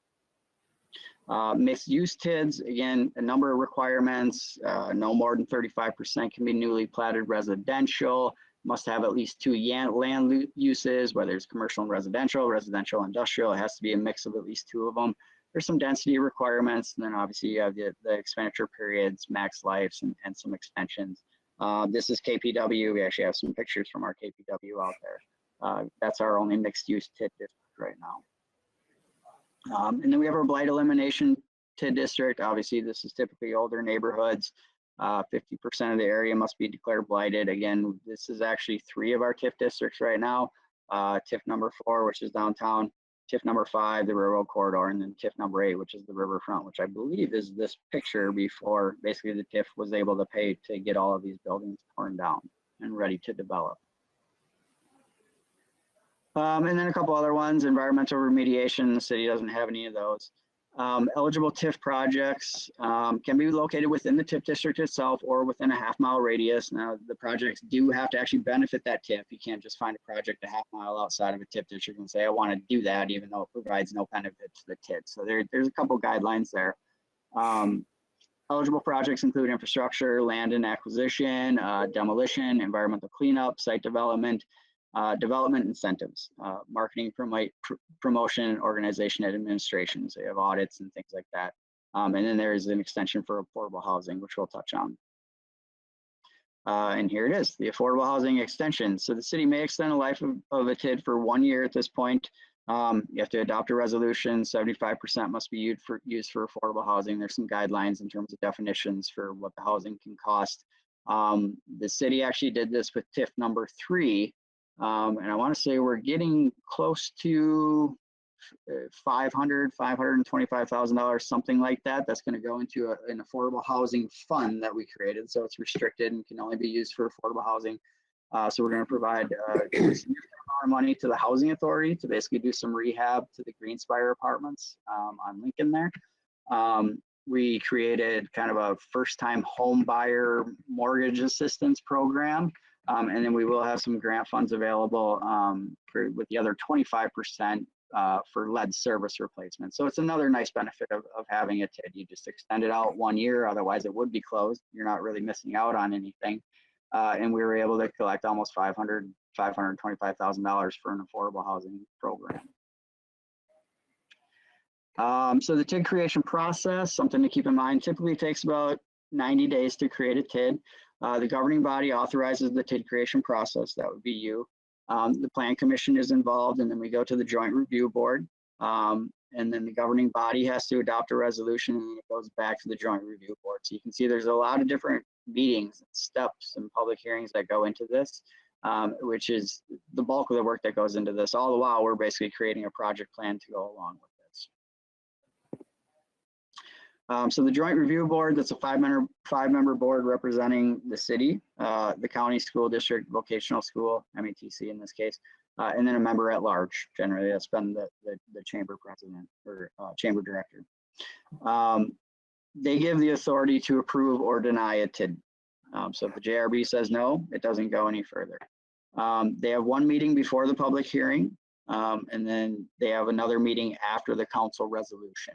Mixed use TIDs, again, a number of requirements, no more than 35% can be newly platted residential, must have at least 2 land uses, whether it's commercial and residential, residential, industrial, it has to be a mix of at least 2 of them. There's some density requirements, and then obviously you have the expenditure periods, max lives, and some extensions. This is KPW. We actually have some pictures from our KPW out there. That's our only mixed use TID district right now. And then we have our blight elimination TID district. Obviously, this is typically older neighborhoods. 50% of the area must be declared blighted. Again, this is actually 3 of our TIF districts right now. TIF number 4, which is downtown. TIF number 5, the railroad corridor, and then TIF number 8, which is the riverfront, which I believe is this picture before basically the TIF was able to pay to get all of these buildings torn down and ready to develop. And then a couple other ones, environmental remediation. The city doesn't have any of those. Eligible TIF projects can be located within the TIF district itself or within a half-mile radius. Now, the projects do have to actually benefit that TIF. You can't just find a project a half-mile outside of a TIF district and say, I want to do that, even though it provides no benefit to the TIF. So there's a couple guidelines there. Eligible projects include infrastructure, land and acquisition, demolition, environmental cleanup, site development, development incentives, marketing, promotion, organization, and administration. So you have audits and things like that. And then there is an extension for affordable housing, which we'll touch on. And here it is, the affordable housing extension. So the city may extend the life of a TID for 1 year at this point. You have to adopt a resolution. 75% must be used for affordable housing. There's some guidelines in terms of definitions for what the housing can cost. The city actually did this with TIF number 3. And I want to say we're getting close to $525,000, something like that. That's going to go into an affordable housing fund that we created. So it's restricted and can only be used for affordable housing. So we're going to provide a significant amount of money to the housing authority to basically do some rehab to the Greenspire apartments on Lincoln there. We created kind of a first-time home buyer mortgage assistance program. And then we will have some grant funds available with the other 25% for lead service replacement. So it's another nice benefit of having a TID. You just extend it out 1 year, otherwise it would be closed. You're not really missing out on anything. And we were able to collect almost $525,000 for an affordable housing program. So the TID creation process, something to keep in mind, typically takes about 90 days to create a TID. The governing body authorizes the TID creation process. That would be you. The plan commission is involved, and then we go to the joint review board. And then the governing body has to adopt a resolution, and then it goes back to the joint review board. So you can see there's a lot of different meetings, steps, and public hearings that go into this, which is the bulk of the work that goes into this. All the while, we're basically creating a project plan to go along with this. So the joint review board, that's a five-member board representing the city, the county, school district, vocational school, MATC in this case, and then a member at large. Generally, that's been the chamber president or chamber director. They give the authority to approve or deny a TID. So if the JRB says no, it doesn't go any further. They have one meeting before the public hearing, and then they have another meeting after the council resolution.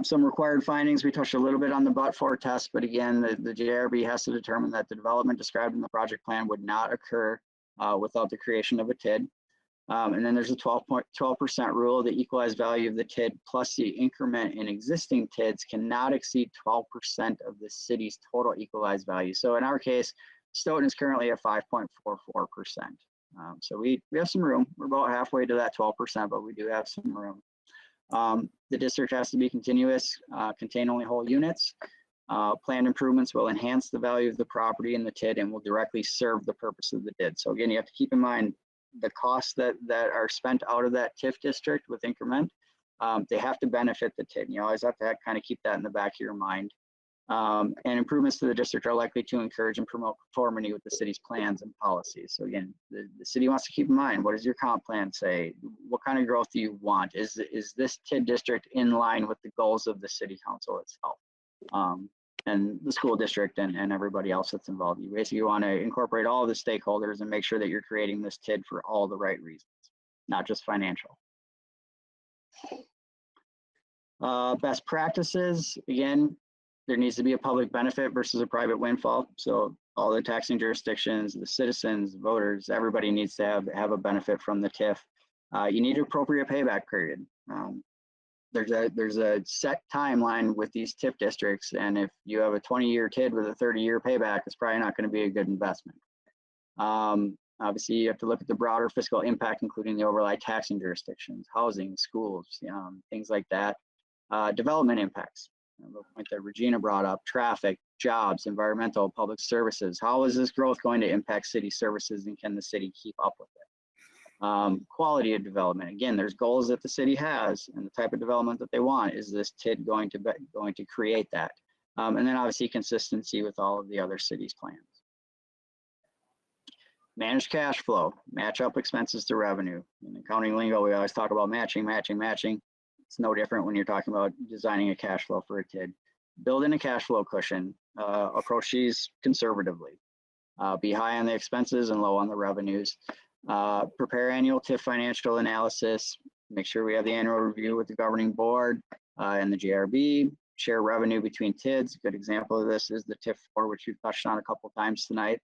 Some required findings, we touched a little bit on the but-for test, but again, the JRB has to determine that the development described in the project plan would not occur without the creation of a TID. And then there's a 12% rule. The equalized value of the TID plus the increment in existing TIDs cannot exceed 12% of the city's total equalized value. So in our case, Stoughton is currently at 5.44%. So we have some room. We're about halfway to that 12%, but we do have some room. The district has to be continuous, contain only whole units. Planned improvements will enhance the value of the property in the TID and will directly serve the purpose of the TID. So again, you have to keep in mind the costs that are spent out of that TIF district with increment. They have to benefit the TID. You always have to kind of keep that in the back of your mind. And improvements to the district are likely to encourage and promote conformity with the city's plans and policies. So again, the city wants to keep in mind, what does your comp plan say? What kind of growth do you want? Is this TID district in line with the goals of the city council itself? And the school district and everybody else that's involved. You basically want to incorporate all of the stakeholders and make sure that you're creating this TID for all the right reasons, not just financial. Best practices, again, there needs to be a public benefit versus a private windfall. So all the taxing jurisdictions, the citizens, voters, everybody needs to have a benefit from the TIF. You need an appropriate payback period. There's a set timeline with these TIF districts, and if you have a 20-year TID with a 30-year payback, it's probably not going to be a good investment. Obviously, you have to look at the broader fiscal impact, including the overlay taxing jurisdictions, housing, schools, things like that. Development impacts, the point that Regina brought up, traffic, jobs, environmental, public services. How is this growth going to impact city services, and can the city keep up with it? Quality of development. Again, there's goals that the city has and the type of development that they want. Is this TID going to create that? And then obviously consistency with all of the other cities' plans. Manage cash flow, match up expenses to revenue. In accounting lingo, we always talk about matching. It's no different when you're talking about designing a cash flow for a TID. Build in a cash flow cushion, approach these conservatively. Be high on the expenses and low on the revenues. Prepare annual TIF financial analysis, make sure we have the annual review with the governing board and the JRB, share revenue between TIDs. A good example of this is the TIF 4, which we've touched on a couple of times tonight.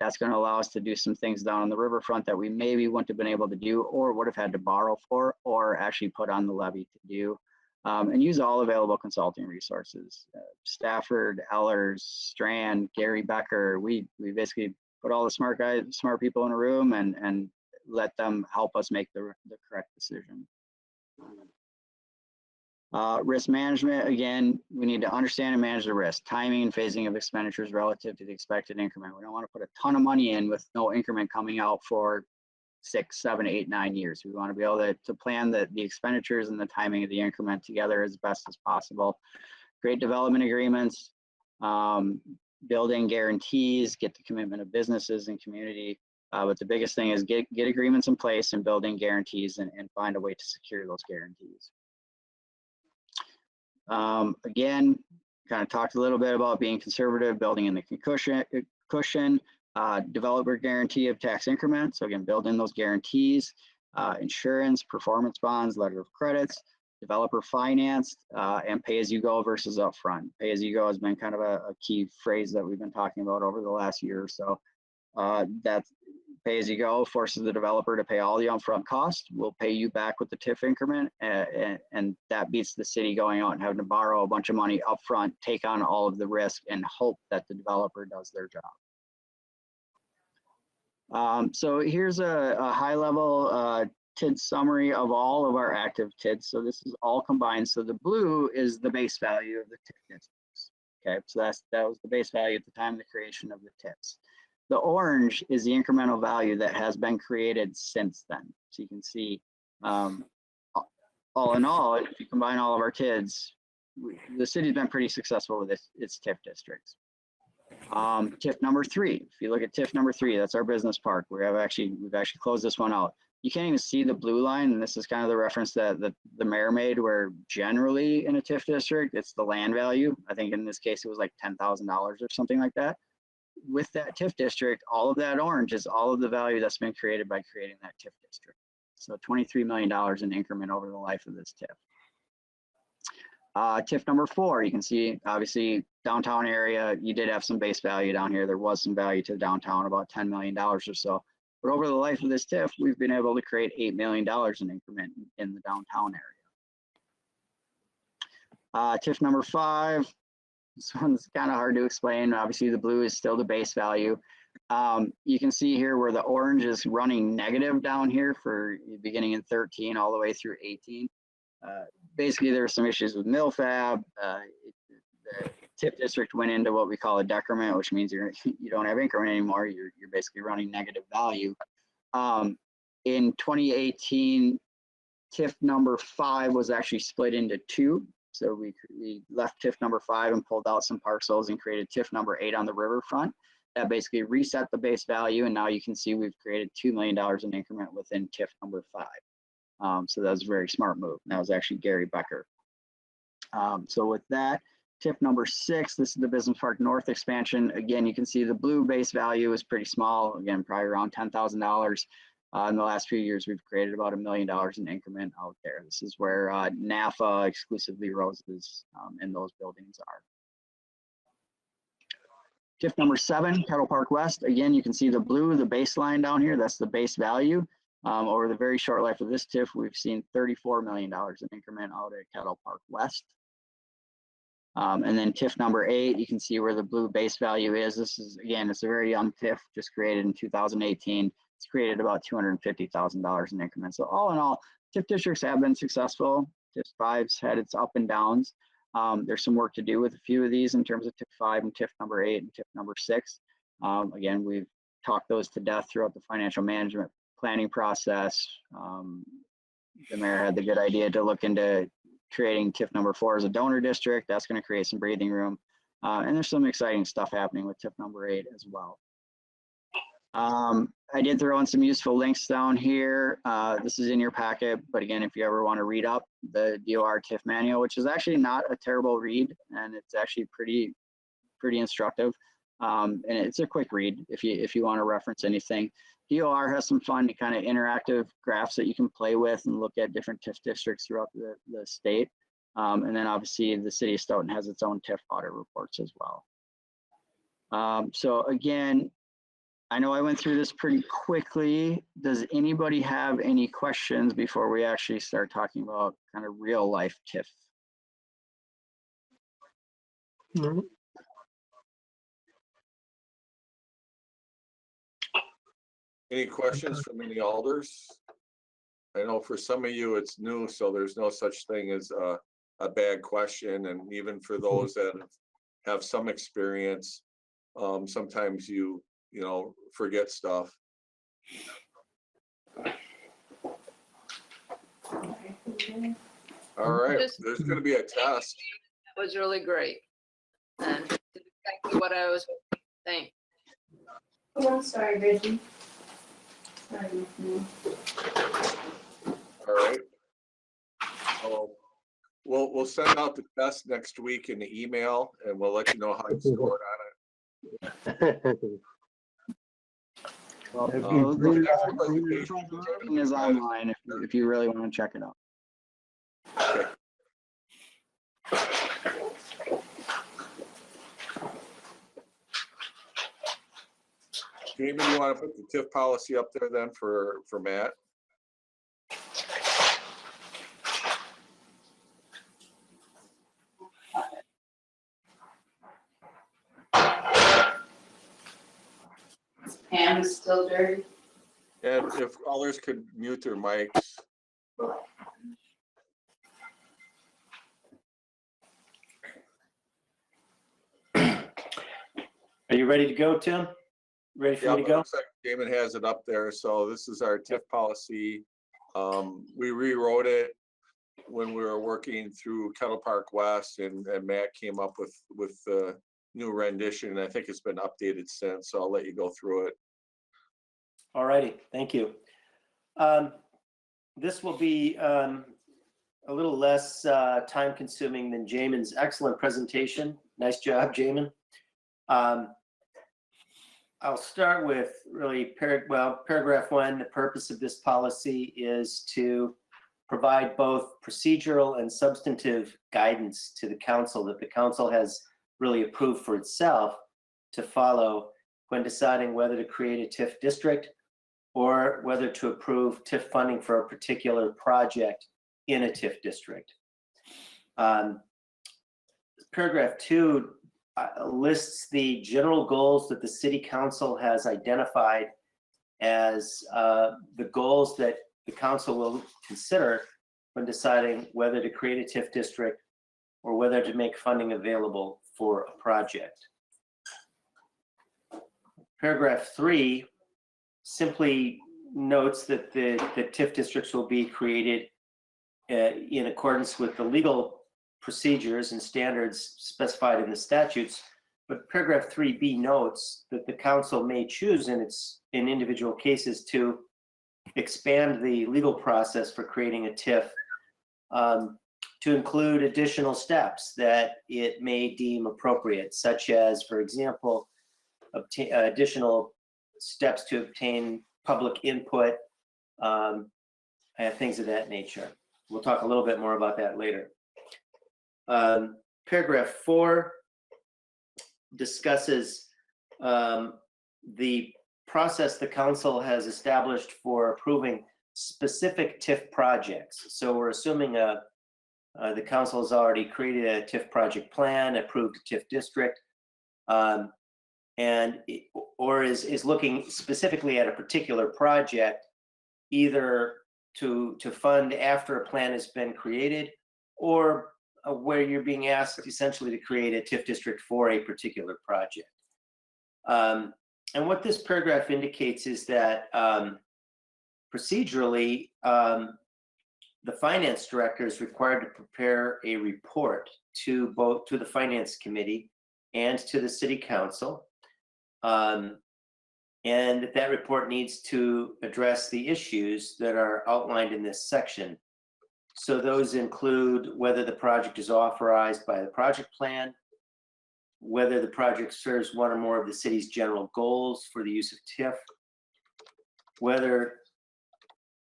That's going to allow us to do some things down on the riverfront that we maybe wouldn't have been able to do or would have had to borrow for or actually put on the levy to do. And use all available consulting resources. Stafford, Ellers, Strand, Gary Becker, we basically put all the smart people in a room and let them help us make the correct decision. Risk management, again, we need to understand and manage the risk. Timing and phasing of expenditures relative to the expected increment. We don't want to put a ton of money in with no increment coming out for 6, 7, 8, 9 years. We want to be able to plan the expenditures and the timing of the increment together as best as possible. Create development agreements. Building guarantees, get the commitment of businesses and community. But the biggest thing is get agreements in place and building guarantees and find a way to secure those guarantees. Again, kind of talked a little bit about being conservative, building in the cushion, developer guarantee of tax increment. So again, build in those guarantees, insurance, performance bonds, letter of credits, developer financed, and pay-as-you-go versus upfront. Pay-as-you-go has been kind of a key phrase that we've been talking about over the last year or so. That pay-as-you-go forces the developer to pay all the upfront costs. We'll pay you back with the TIF increment, and that beats the city going out and having to borrow a bunch of money upfront, take on all of the risk, and hope that the developer does their job. So here's a high-level TID summary of all of our active TIDs. So this is all combined. So the blue is the base value of the TID districts. Okay, so that was the base value at the time of the creation of the TIDs. The orange is the incremental value that has been created since then. So you can see, all in all, if you combine all of our TIDs, the city's been pretty successful with its TIF districts. TIF number 3, if you look at TIF number 3, that's our business park. We've actually closed this one out. You can't even see the blue line, and this is kind of the reference that the mayor made, where generally in a TIF district, it's the land value. I think in this case, it was like $10,000 or something like that. With that TIF district, all of that orange is all of the value that's been created by creating that TIF district. So $23 million in increment over the life of this TIF. TIF number 4, you can see obviously downtown area, you did have some base value down here. There was some value to the downtown, about $10 million or so. But over the life of this TIF, we've been able to create $8 million in increment in the downtown area. TIF number 5, this one's kind of hard to explain. Obviously the blue is still the base value. You can see here where the orange is running negative down here for beginning in 13 all the way through 18. Basically, there were some issues with MilFab. The TIF district went into what we call a decrement, which means you don't have increment anymore. You're basically running negative value. In 2018, TIF number 5 was actually split into 2. So we left TIF number 5 and pulled out some parcels and created TIF number 8 on the riverfront. That basically reset the base value, and now you can see we've created $2 million in increment within TIF number 5. So that was a very smart move. That was actually Gary Becker. So with that, TIF number 6, this is the Business Park North expansion. Again, you can see the blue base value is pretty small. Again, probably around $10,000. In the last few years, we've created about $1 million in increment out there. This is where NAFA, exclusively roses, and those buildings are. TIF number 7, Kettle Park West. Again, you can see the blue, the baseline down here. That's the base value. Over the very short life of this TIF, we've seen $34 million in increment out at Kettle Park West. And then TIF number 8, you can see where the blue base value is. This is, again, it's a very young TIF, just created in 2018. It's created about $250,000 in increments. So all in all, TIF districts have been successful. TIF 5's had its up and downs. There's some work to do with a few of these in terms of TIF 5 and TIF number 8 and TIF number 6. Again, we've talked those to death throughout the financial management planning process. The mayor had the good idea to look into creating TIF number 4 as a donor district. That's going to create some breathing room. And there's some exciting stuff happening with TIF number 8 as well. I did throw in some useful links down here. This is in your packet, but again, if you ever want to read up the DOR TIF manual, which is actually not a terrible read, and it's actually pretty instructive. And it's a quick read if you want to reference anything. DOR has some fun kind of interactive graphs that you can play with and look at different TIF districts throughout the state. And then obviously the city of Stoughton has its own TIF audit reports as well. So again, I know I went through this pretty quickly. Does anybody have any questions before we actually start talking about kind of real life TIF?
No.
Any questions from any alders? I know for some of you it's new, so there's no such thing as a bad question. And even for those that have some experience, sometimes you know, forget stuff. All right, there's going to be a test.
That was really great. And exactly what I was thinking.
Oh, I'm sorry, Reggie. Sorry.
All right. We'll send out the test next week in the email, and we'll let you know how you scored on it.
Well,
If
the
you
presentation is online if you really want to check it out.
Okay. Damon, you want to put the TIF policy up there then for Matt?
Pam is still dirty.
And if others could mute their mics.
Are you ready to go, Tim? Ready for
Yeah,
me
it
to go?
looks like Damon has it up there. So this is our TIF policy. We rewrote it when we were working through Kettle Park West, and Matt came up with new rendition. I think it's been updated since, so I'll let you go through it.
All righty, thank you. This will be a little less time consuming than Jamin's excellent presentation. Nice job, Jamin. I'll start with really paragraph 1. The purpose of this policy is to provide both procedural and substantive guidance to the council that the council has really approved for itself to follow when deciding whether to create a TIF district or whether to approve TIF funding for a particular project in a TIF district. Paragraph 2 lists the general goals that the city council has identified as the goals that the council will consider when deciding whether to create a TIF district or whether to make funding available for a project. Paragraph 3 simply notes that the TIF districts will be created in accordance with the legal procedures and standards specified in the statutes. But paragraph 3B notes that the council may choose in individual cases to expand the legal process for creating a TIF to include additional steps that it may deem appropriate, such as, for example, additional steps to obtain public input and things of that nature. We'll talk a little bit more about that later. Paragraph 4 discusses the process the council has established for approving specific TIF projects. So we're assuming the council has already created a TIF project plan, approved a TIF district, or is looking specifically at a particular project, either to fund after a plan has been created, or where you're being asked essentially to create a TIF district for a particular project. And what this paragraph indicates is that procedurally, the finance director is required to prepare a report to the finance committee and to the city council. And that report needs to address the issues that are outlined in this section. So those include whether the project is authorized by the project plan, whether the project serves one or more of the city's general goals for the use of TIF, whether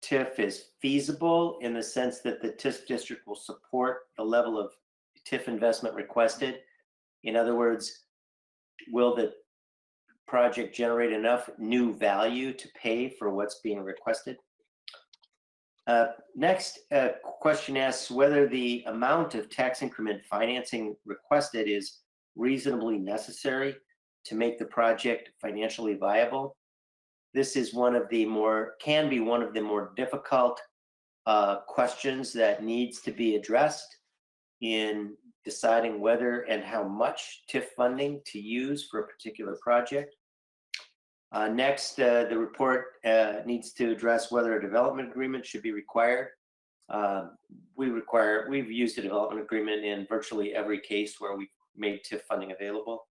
TIF is feasible in the sense that the TIF district will support the level of TIF investment requested. In other words, will the project generate enough new value to pay for what's being requested? Next question asks whether the amount of tax increment financing requested is reasonably necessary to make the project financially viable. This is can be one of the more difficult questions that needs to be addressed in deciding whether and how much TIF funding to use for a particular project. Next, the report needs to address whether a development agreement should be required. We've used a development agreement in virtually every case where we've made TIF funding available.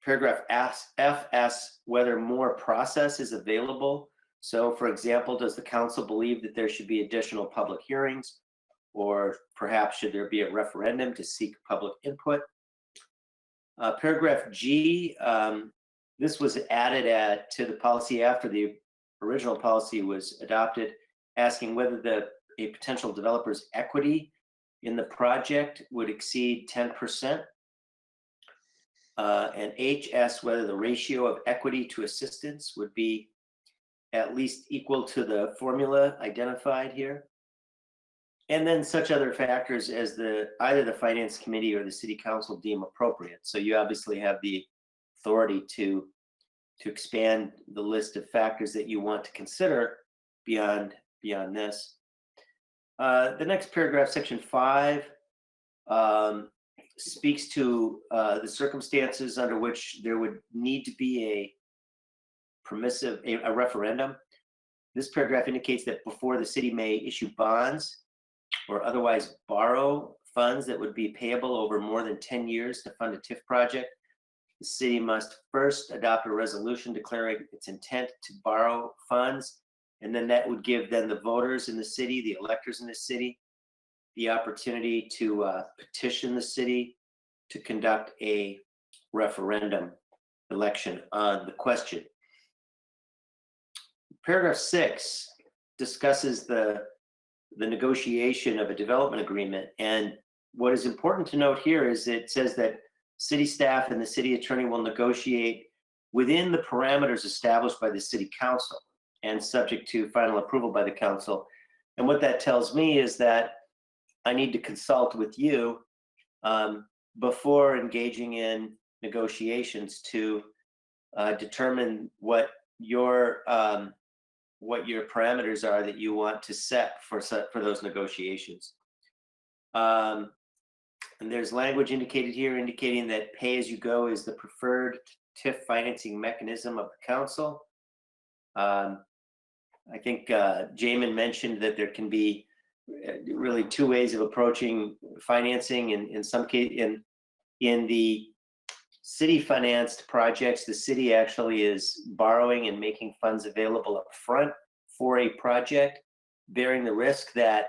Paragraph F asks whether more process is available. So, for example, does the council believe that there should be additional public hearings, or perhaps should there be a referendum to seek public input? Paragraph G, this was added to the policy after the original policy was adopted, asking whether a potential developer's equity in the project would exceed 10%. And H asks whether the ratio of equity to assistance would be at least equal to the formula identified here. And then such other factors as either the finance committee or the city council deem appropriate. So you obviously have the authority to expand the list of factors that you want to consider beyond this. The next paragraph, section 5, speaks to the circumstances under which there would need to be a referendum. This paragraph indicates that before the city may issue bonds or otherwise borrow funds that would be payable over more than 10 years to fund a TIF project, the city must first adopt a resolution declaring its intent to borrow funds. And then that would give then the voters in the city, the electors in the city, the opportunity to petition the city to conduct a referendum election on the question. Paragraph 6 discusses the negotiation of a development agreement. And what is important to note here is it says that city staff and the city attorney will negotiate within the parameters established by the city council and subject to final approval by the council. And what that tells me is that I need to consult with you before engaging in negotiations to determine what your parameters are that you want to set for those negotiations. And there's language indicated here indicating that pay-as-you-go is the preferred TIF financing mechanism of the council. I think Jamin mentioned that there can be really two ways of approaching financing. In some case, in the city financed projects, the city actually is borrowing and making funds available up front for a project, bearing the risk that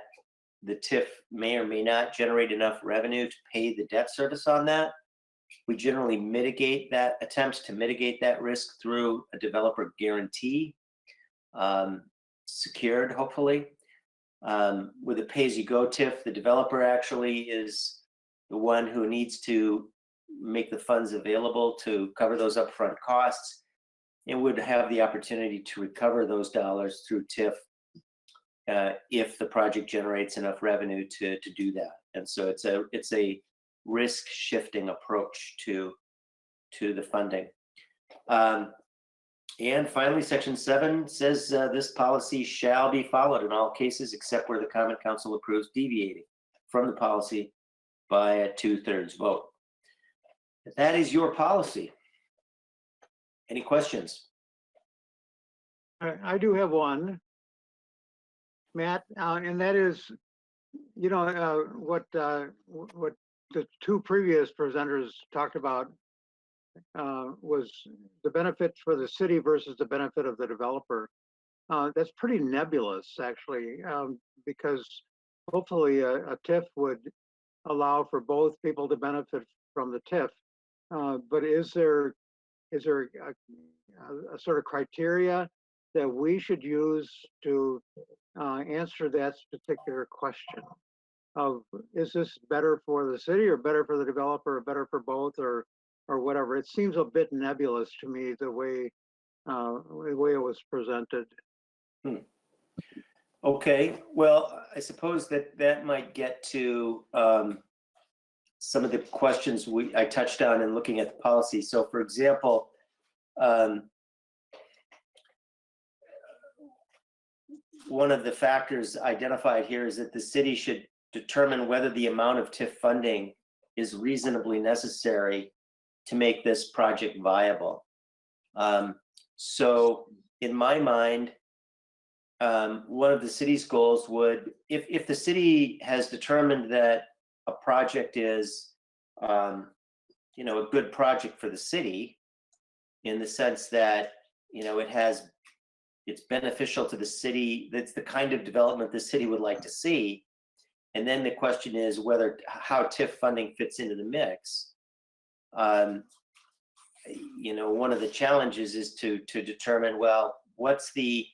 the TIF may or may not generate enough revenue to pay the debt service on that. We generally mitigate that, attempts to mitigate that risk through a developer guarantee, secured hopefully. With a pay-as-you-go TIF, the developer actually is the one who needs to make the funds available to cover those upfront costs and would have the opportunity to recover those dollars through TIF if the project generates enough revenue to do that. And so it's a risk shifting approach to the funding. And finally, section 7 says this policy shall be followed in all cases except where the Common Council approves deviating from the policy by a 2/3 vote. That is your policy. Any questions?
I do have one, Matt, and that is, you know, what the two previous presenters talked about was the benefit for the city versus the benefit of the developer. That's pretty nebulous, actually, because hopefully a TIF would allow for both people to benefit from the TIF. But is there a sort of criteria that we should use to answer that particular question of, is this better for the city or better for the developer or better for both or whatever? It seems a bit nebulous to me the way it was presented.
Okay, well, I suppose that might get to some of the questions I touched on in looking at the policy. So for example, one of the factors identified here is that the city should determine whether the amount of TIF funding is reasonably necessary to make this project viable. So in my mind, one of the city's goals would, if the city has determined that a project is, you know, a good project for the city, in the sense that, you know, it's beneficial to the city, that's the kind of development the city would like to see. And then the question is how TIF funding fits into the mix. You know, one of the challenges is to determine, well, what's the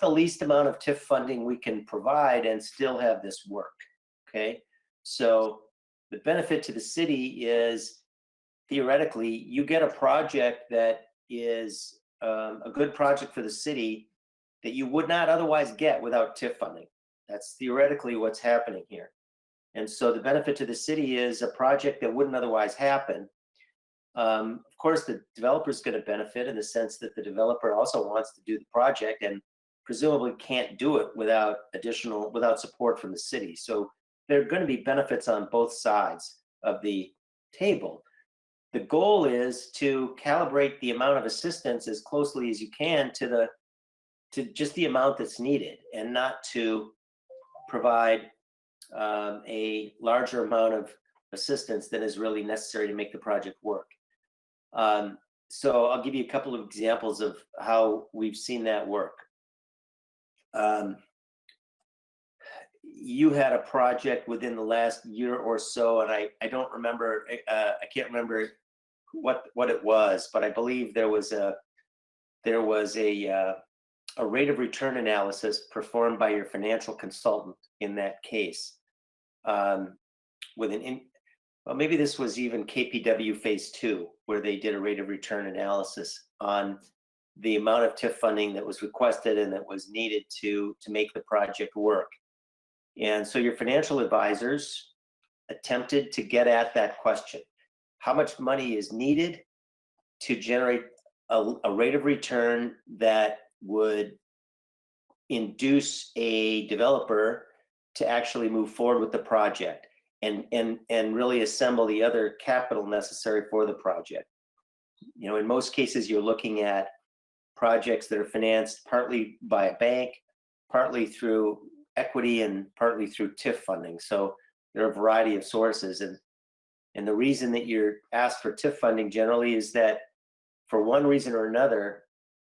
least amount of TIF funding we can provide and still have this work, okay? So the benefit to the city is, theoretically, you get a project that is a good project for the city that you would not otherwise get without TIF funding. That's theoretically what's happening here. And so the benefit to the city is a project that wouldn't otherwise happen. Of course, the developer is going to benefit in the sense that the developer also wants to do the project and presumably can't do it without support from the city. So there are going to be benefits on both sides of the table. The goal is to calibrate the amount of assistance as closely as you can to just the amount that's needed, and not to provide a larger amount of assistance than is really necessary to make the project work. So I'll give you a couple of examples of how we've seen that work. You had a project within the last year or so, and I don't remember, I can't remember what it was, but I believe there was a rate of return analysis performed by your financial consultant in that case. Well, maybe this was even KPW phase 2, where they did a rate of return analysis on the amount of TIF funding that was requested and that was needed to make the project work. And so your financial advisors attempted to get at that question. How much money is needed to generate a rate of return that would induce a developer to actually move forward with the project and really assemble the other capital necessary for the project? You know, in most cases, you're looking at projects that are financed partly by a bank, partly through equity, and partly through TIF funding. So there are a variety of sources. And the reason that you're asked for TIF funding generally is that for one reason or another,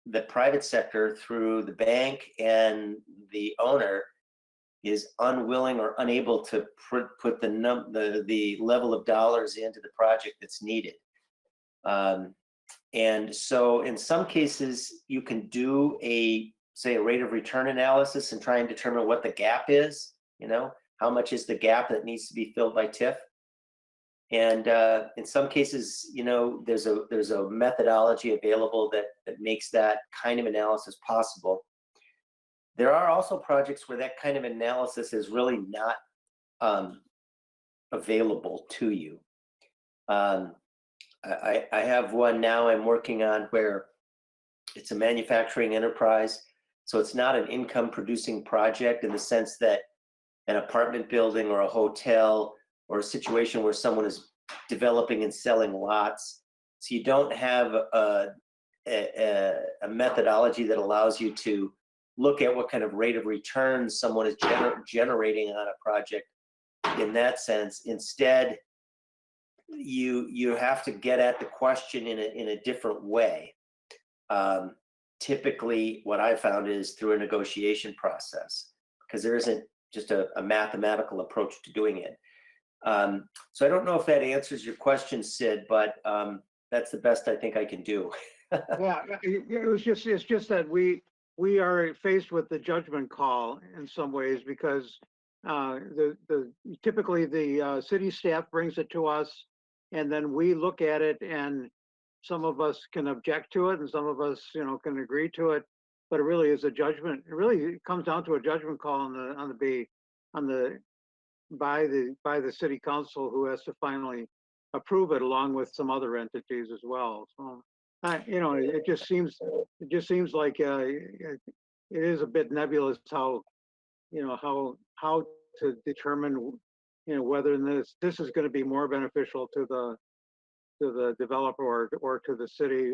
the private sector through the bank and the owner is unwilling or unable to put the level of dollars into the project that's needed. And so in some cases, you can do say a rate of return analysis and try and determine what the gap is, you know, how much is the gap that needs to be filled by TIF. And in some cases, you know, there's a methodology available that makes that kind of analysis possible. There are also projects where that kind of analysis is really not available to you. I have one now I'm working on where it's a manufacturing enterprise. So it's not an income producing project in the sense that an apartment building or a hotel or a situation where someone is developing and selling lots. So you don't have a methodology that allows you to look at what kind of rate of return someone is generating on a project in that sense. Instead, you have to get at the question in a different way. Typically, what I found is through a negotiation process, because there isn't just a mathematical approach to doing it. So I don't know if that answers your question, Sid, but that's the best I think I can do.
Yeah, it's just that we are faced with the judgment call in some ways, because typically the city staff brings it to us, and then we look at it, and some of us can object to it and some of us, you know, can agree to it, but it really is a judgment. It really comes down to a judgment call by the city council, who has to finally approve it along with some other entities as well. So you know, it just seems like it is a bit nebulous how, you know, how to determine, you know, whether this is going to be more beneficial to the developer or to the city.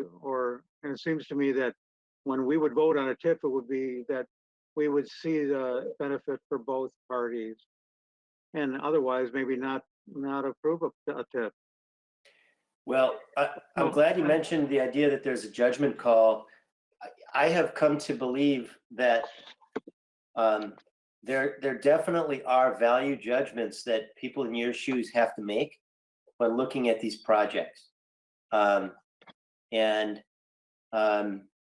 And it seems to me that when we would vote on a TIF, it would be that we would see the benefit for both parties, and otherwise maybe not approve of a TIF.
Well, I'm glad you mentioned the idea that there's a judgment call. I have come to believe that there definitely are value judgments that people in your shoes have to make when looking at these projects.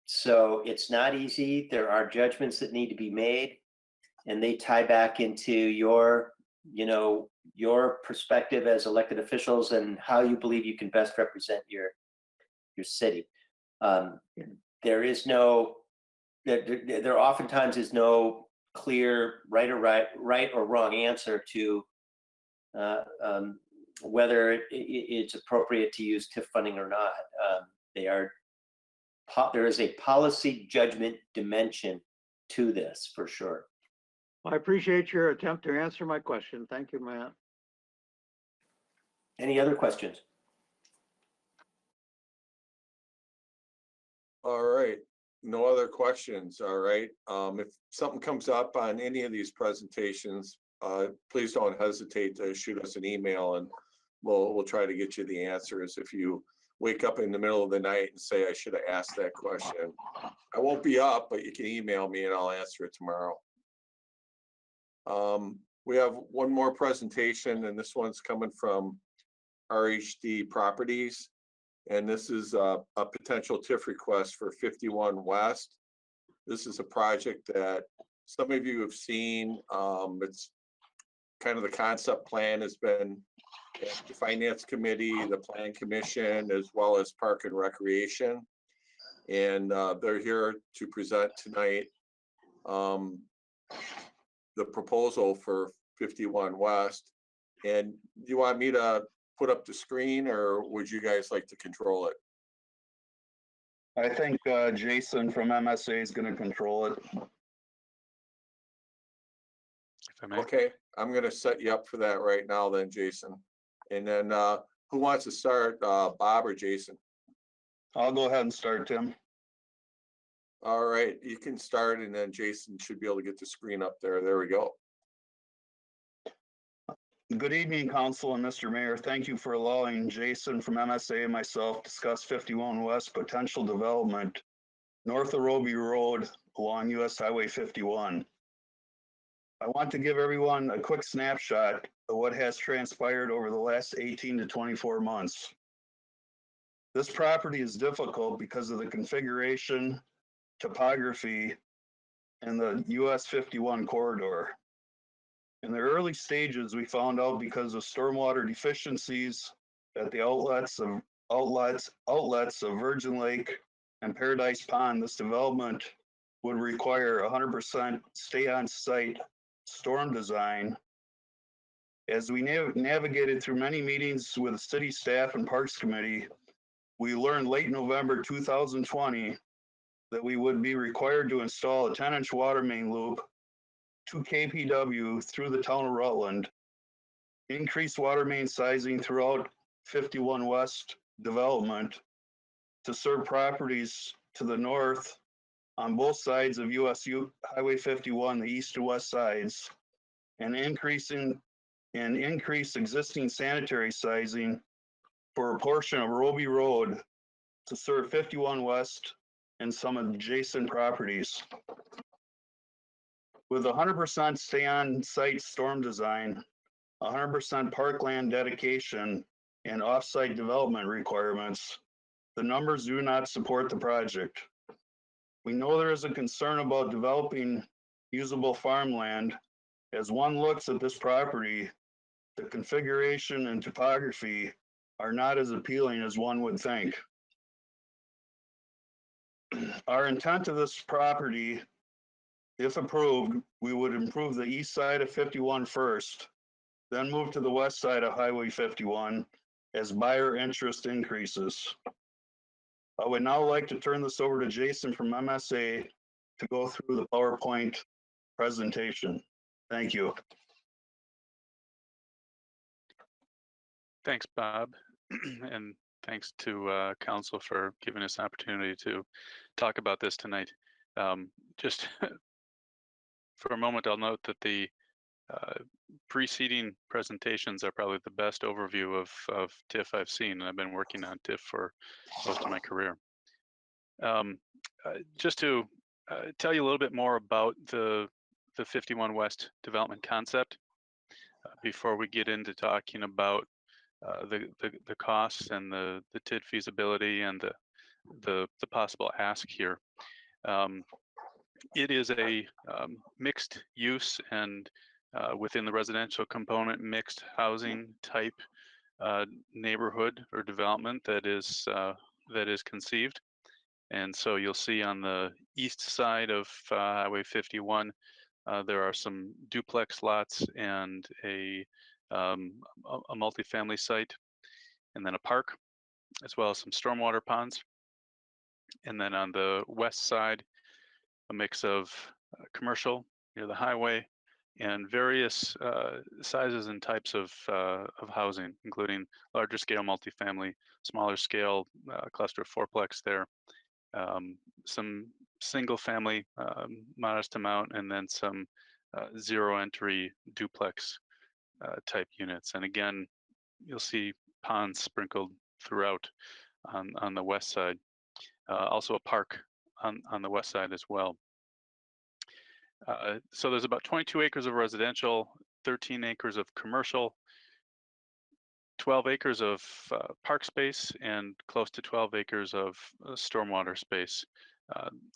So it's not easy. There are judgments that need to be made, and they tie back into your perspective as elected officials and how you believe you can best represent your city. There oftentimes is no clear right or wrong answer to whether it's appropriate to use TIF funding or not. There is a policy judgment dimension to this for sure.
I appreciate your attempt to answer my question. Thank you, Matt.
Any other questions?
All right, no other questions. All right, if something comes up on any of these presentations, please don't hesitate to shoot us an email and we'll try to get you the answers. If you wake up in the middle of the night and say, I should have asked that question, I won't be up, but you can email me and I'll answer it tomorrow. We have one more presentation, and this one's coming from RHD Properties. And this is a potential TIF request for 51 West. This is a project that some of you have seen. It's kind of the concept plan has been at the Finance Committee, the Plan Commission, as well as Park and Recreation. And they're here to present tonight the proposal for 51 West. And do you want me to put up the screen, or would you guys like to control it?
I think Jason from MSA is going to control it.
If I may.
Okay, I'm gonna set you up for that right now then, Jason. And then who wants to start, Bob or Jason?
I'll go ahead and start, Tim.
All right, you can start, and then Jason should be able to get the screen up there. There we go.
Good evening, Council and Mr. Mayor. Thank you for allowing Jason from MSA and myself discuss 51 West potential development north of Roby Road along US Highway 51. I want to give everyone a quick snapshot of what has transpired over the last 18 to 24 months. This property is difficult because of the configuration, topography, and the US 51 corridor. In the early stages, we found out because of stormwater deficiencies at the outlets of Virgin Lake and Paradise Pond, this development would require 100% stay on site storm design. As we navigated through many meetings with the city staff and Parks Committee, we learned late November 2020 that we would be required to install a 10-inch water main loop to KPW through the town of Rutland, increase water main sizing throughout 51 West development to serve properties to the north on both sides of US Highway 51, the east and west sides, and increase existing sanitary sizing for a portion of Roby Road to serve 51 West and some adjacent properties. With 100% stay on site storm design, 100% parkland dedication, and off-site development requirements, the numbers do not support the project. We know there is a concern about developing usable farmland. As one looks at this property, the configuration and topography are not as appealing as one would think. Our intent of this property, if approved, we would improve the east side of 51 first, then move to the west side of Highway 51 as buyer interest increases. I would now like to turn this over to Jason from MSA to go through the PowerPoint presentation. Thank you.
Thanks, Bob. And thanks to Council for giving us an opportunity to talk about this tonight. Just for a moment, I'll note that the preceding presentations are probably the best overview of TIF I've seen, and I've been working on TIF for most of my career. Just to tell you a little bit more about the 51 West development concept before we get into talking about the costs and the TID feasibility and the possible ask here. It is a mixed use and within the residential component, mixed housing type neighborhood or development that is conceived. And so you'll see on the east side of Highway 51, there are some duplex lots and a multifamily site, and then a park, as well as some stormwater ponds. And then on the west side, a mix of commercial near the highway and various sizes and types of housing, including larger scale multifamily, smaller scale cluster fourplex there, some single family modest amount, and then some zero entry duplex type units. And again, you'll see ponds sprinkled throughout on the west side. Also a park on the west side as well. So there's about 22 acres of residential, 13 acres of commercial, 12 acres of park space, and close to 12 acres of stormwater space.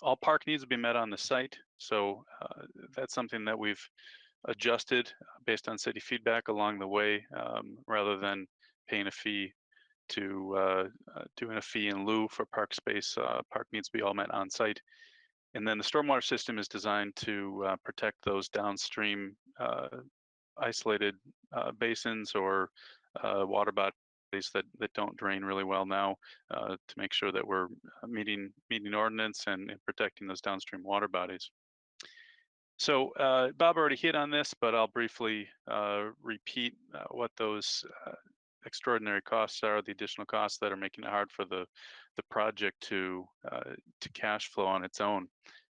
All park needs to be met on the site, so that's something that we've adjusted based on city feedback along the way, rather than paying a fee to doing a fee in lieu for park space. Park needs to be all met on site. And then the stormwater system is designed to protect those downstream isolated basins or water bodies that don't drain really well now, to make sure that we're meeting ordinance and protecting those downstream water bodies. So Bob already hit on this, but I'll briefly repeat what those extraordinary costs are, the additional costs that are making it hard for the project to cash flow on its own,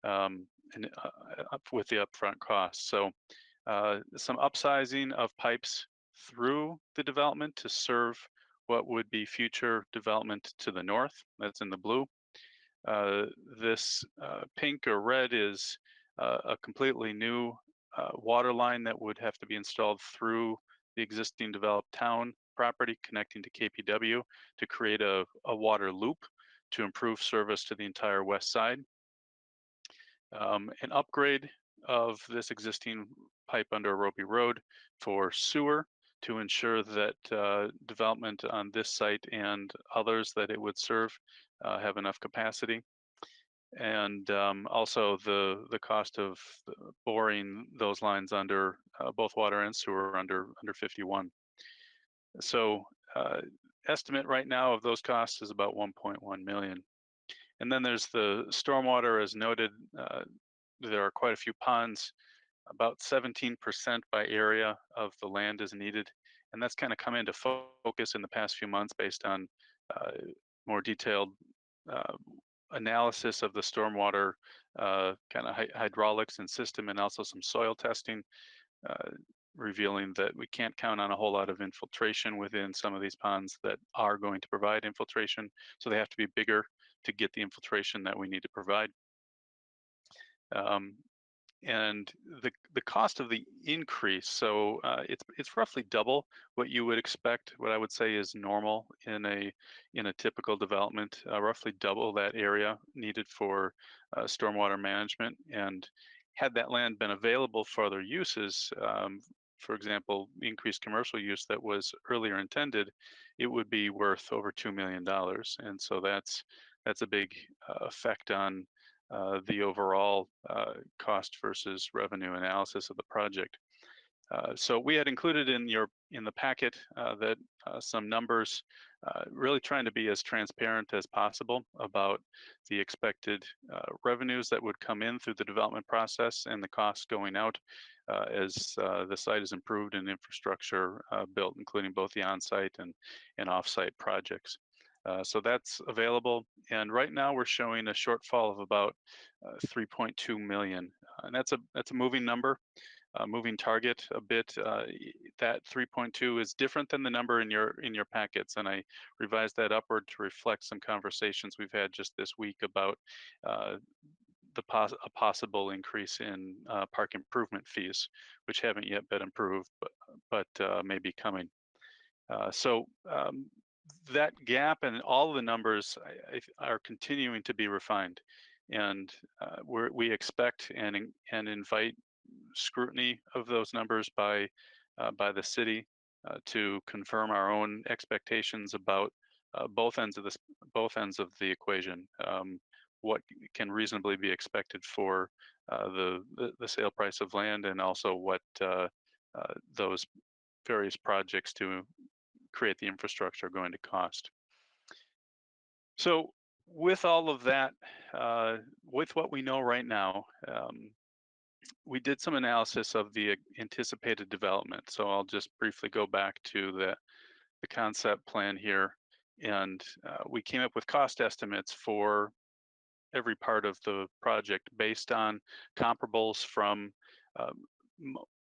and with the upfront costs. So some upsizing of pipes through the development to serve what would be future development to the north. That's in the blue. This pink or red is a completely new water line that would have to be installed through the existing developed town property connecting to KPW to create a water loop to improve service to the entire west side. An upgrade of this existing pipe under Roby Road for sewer to ensure that development on this site and others that it would serve have enough capacity. And also the cost of boring those lines under both water and sewer under 51. So estimate right now of those costs is about 1.1 million. And then there's the stormwater, as noted. There are quite a few ponds. About 17% by area of the land is needed, and that's kind of come into focus in the past few months based on more detailed analysis of the stormwater kind of hydraulics and system, and also some soil testing, revealing that we can't count on a whole lot of infiltration within some of these ponds that are going to provide infiltration. So they have to be bigger to get the infiltration that we need to provide. And the cost of the increase, so it's roughly double what you would expect. What I would say is normal in a typical development, roughly double that area needed for stormwater management. And had that land been available for other uses, for example, increased commercial use that was earlier intended, it would be worth over $2 million. And so that's a big effect on the overall cost versus revenue analysis of the project. So we had included in the packet that some numbers, really trying to be as transparent as possible about the expected revenues that would come in through the development process and the costs going out as the site is improved and infrastructure built, including both the on-site and off-site projects. So that's available, and right now we're showing a shortfall of about 3.2 million, and that's a moving number, moving target a bit. That 3.2 is different than the number in your packets, and I revised that upward to reflect some conversations we've had just this week about a possible increase in park improvement fees, which haven't yet been approved, but may be coming. So that gap and all the numbers are continuing to be refined, and we expect and invite scrutiny of those numbers by the city to confirm our own expectations about both ends of the equation. What can reasonably be expected for the sale price of land, and also what those various projects to create the infrastructure are going to cost. So with all of that, with what we know right now, we did some analysis of the anticipated development. So I'll just briefly go back to the concept plan here. And we came up with cost estimates for every part of the project based on comparables from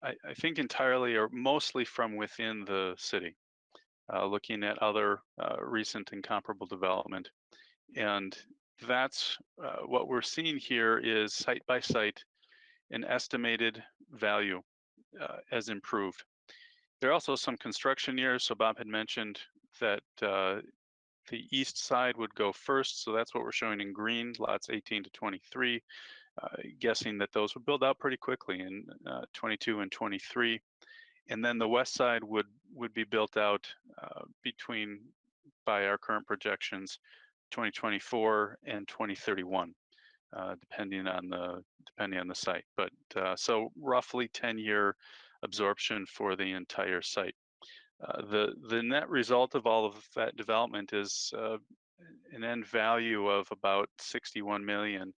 I think entirely or mostly from within the city, looking at other recent and comparable development. And that's what we're seeing here is site by site, an estimated value as improved. There are also some construction years. So Bob had mentioned that the east side would go first. So that's what we're showing in green, lots 18 to 23, guessing that those would build out pretty quickly in 22 and 23. And then the west side would be built out by our current projections, 2024 and 2031, depending on the site. But so roughly 10-year absorption for the entire site. The net result of all of that development is an end value of about 61 million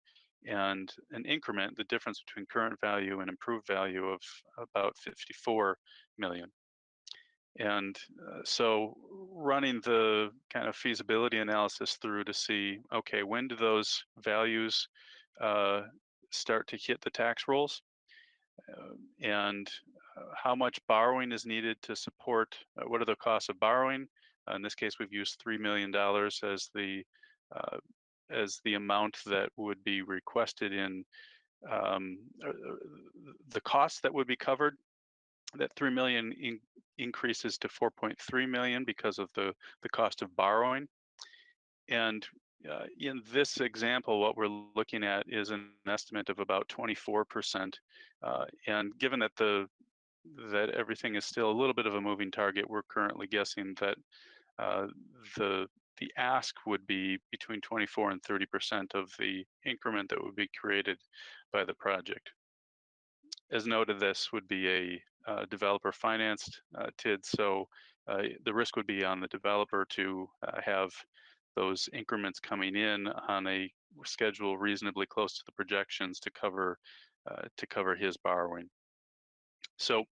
and an increment, the difference between current value and improved value of about 54 million. And so running the kind of feasibility analysis through to see, okay, when do those values start to hit the tax rolls? And how much borrowing is needed to support, what are the costs of borrowing? In this case, we've used $3 million as the amount that would be requested in the costs that would be covered. That 3 million increases to 4.3 million because of the cost of borrowing. And in this example, what we're looking at is an estimate of about 24%. And given that that everything is still a little bit of a moving target, we're currently guessing that the ask would be between 24 and 30% of the increment that would be created by the project. As noted, this would be a developer financed TID, so the risk would be on the developer to have those increments coming in on a schedule reasonably close to the projections to cover his borrowing. So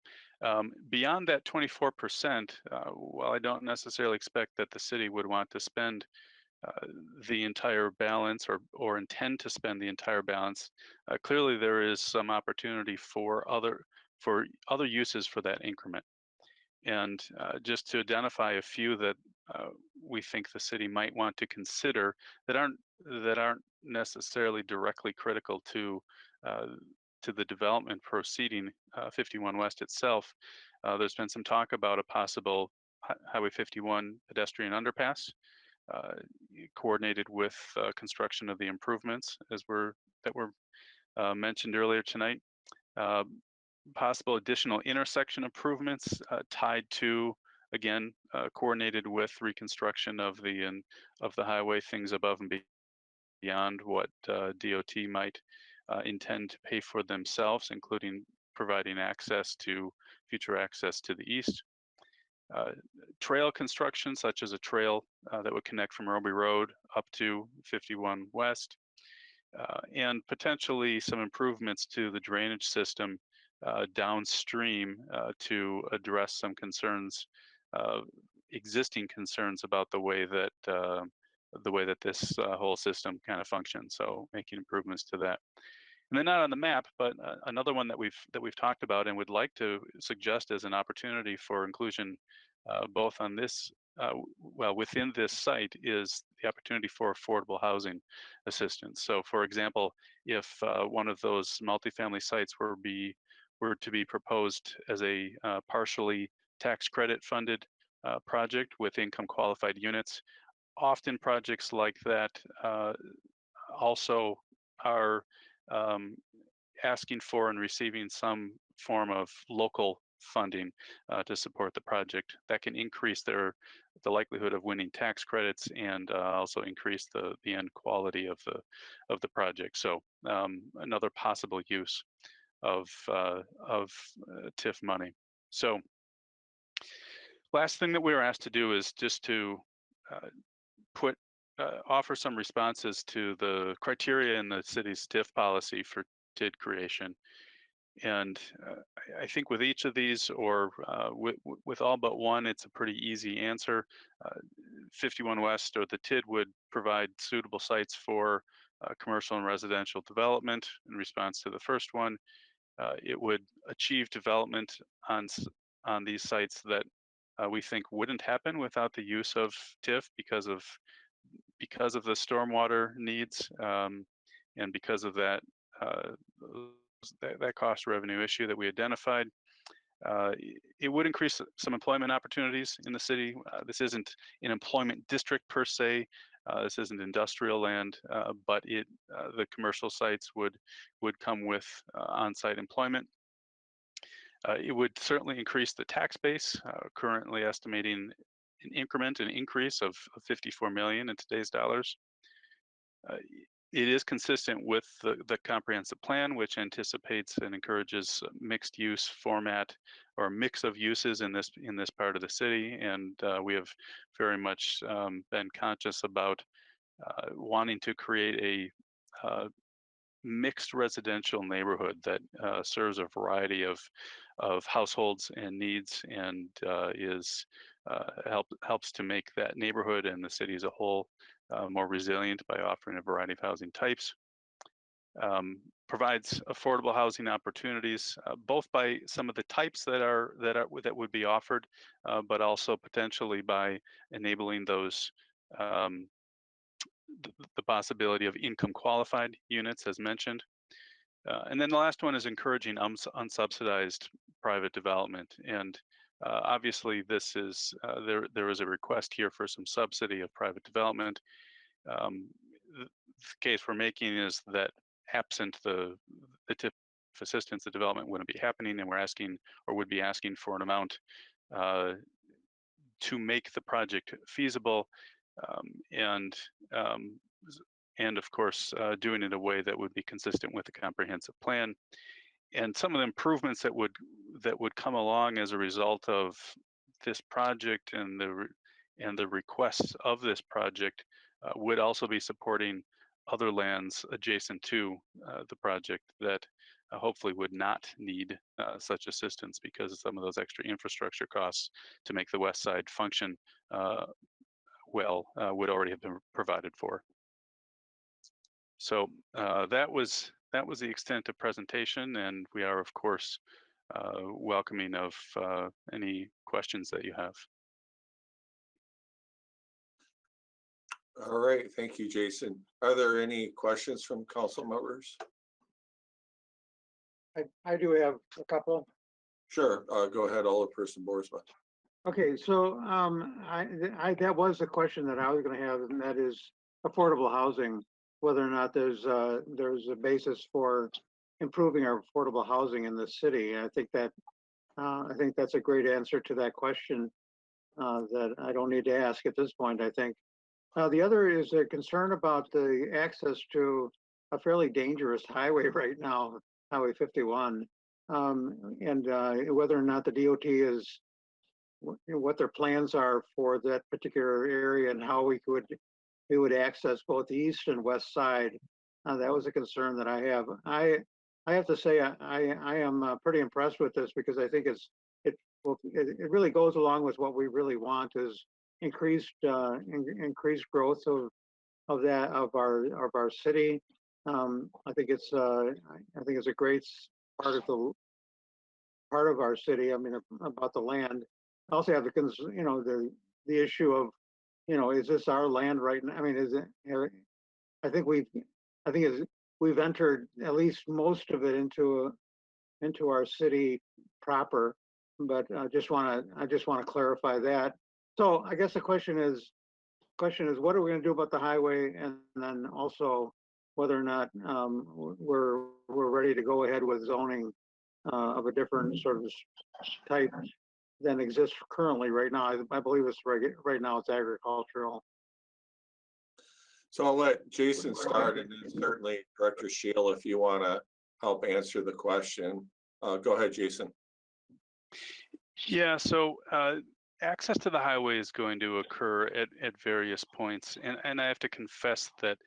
beyond that 24%, while I don't necessarily expect that the city would want to spend the entire balance or intend to spend the entire balance, clearly there is some opportunity for other uses for that increment. And just to identify a few that we think the city might want to consider that aren't necessarily directly critical to the development proceeding 51 West itself. There's been some talk about a possible Highway 51 pedestrian underpass, coordinated with construction of the improvements that were mentioned earlier tonight. Possible additional intersection improvements tied to, again, coordinated with reconstruction of the highway, things above and beyond what DOT might intend to pay for themselves, including providing future access to the east. Trail construction, such as a trail that would connect from Roby Road up to 51 West, and potentially some improvements to the drainage system downstream to address some concerns, existing concerns about the way that this whole system kind of functions. So making improvements to that. And then not on the map, but another one that we've talked about and would like to suggest as an opportunity for inclusion, both on this, within this site, is the opportunity for affordable housing assistance. So, for example, if one of those multifamily sites were to be proposed as a partially tax credit funded project with income qualified units, often projects like that also are asking for and receiving some form of local funding to support the project. That can increase the likelihood of winning tax credits and also increase the end quality of the project. So another possible use of TIF money. So last thing that we were asked to do is just to offer some responses to the criteria in the city's TIF policy for TID creation. And I think with each of these, or with all but one, it's a pretty easy answer. 51 West, or the TID, would provide suitable sites for commercial and residential development in response to the first one. It would achieve development on these sites that we think wouldn't happen without the use of TIF because of the stormwater needs and because of that that cost revenue issue that we identified. It would increase some employment opportunities in the city. This isn't an employment district per se. This isn't industrial land, but the commercial sites would come with on-site employment. It would certainly increase the tax base, currently estimating an increase of 54 million in today's dollars. It is consistent with the comprehensive plan, which anticipates and encourages mixed use format or mix of uses in this part of the city. And we have very much been conscious about wanting to create a mixed residential neighborhood that serves a variety of households and needs, and helps to make that neighborhood and the city as a whole more resilient by offering a variety of housing types. Provides affordable housing opportunities, both by some of the types that would be offered, but also potentially by enabling those the possibility of income qualified units, as mentioned. And then the last one is encouraging unsubsidized private development. And obviously, this is there is a request here for some subsidy of private development. The case we're making is that absent the TIF assistance, the development wouldn't be happening, and we're asking, or would be asking, for an amount to make the project feasible, and of course doing it in a way that would be consistent with the comprehensive plan. And some of the improvements that would come along as a result of this project and the requests of this project would also be supporting other lands adjacent to the project that hopefully would not need such assistance, because some of those extra infrastructure costs to make the west side function well would already have been provided for. So that was the extent of presentation, and we are of course welcoming of any questions that you have.
All right, thank you, Jason. Are there any questions from council members?
I do have a couple.
Sure, go ahead, Alderperson Boersma.
Okay, so that was the question that I was going to have, and that is affordable housing. Whether or not there's a basis for improving our affordable housing in the city. I think that's a great answer to that question that I don't need to ask at this point, I think. The other is a concern about the access to a fairly dangerous highway right now, Highway 51, and whether or not the DOT is, what their plans are for that particular area and how we would access both the east and west side. That was a concern that I have. I have to say I am pretty impressed with this, because I think it really goes along with what we really want, is increased growth of our city. I think it's a great part of our city. I mean, about the land. I also have the issue of, is this our land right now? I mean, is it? I think we've entered at least most of it into our city proper, but I just want to clarify that. So I guess the question is, what are we going to do about the highway, and then also whether or not we're ready to go ahead with zoning of a different sort of type than exists currently right now. I believe it's right now it's agricultural.
So I'll let Jason start, and then certainly Director Shield, if you want to help answer the question. Go ahead, Jason.
Yeah, so access to the highway is going to occur at various points. And I have to confess that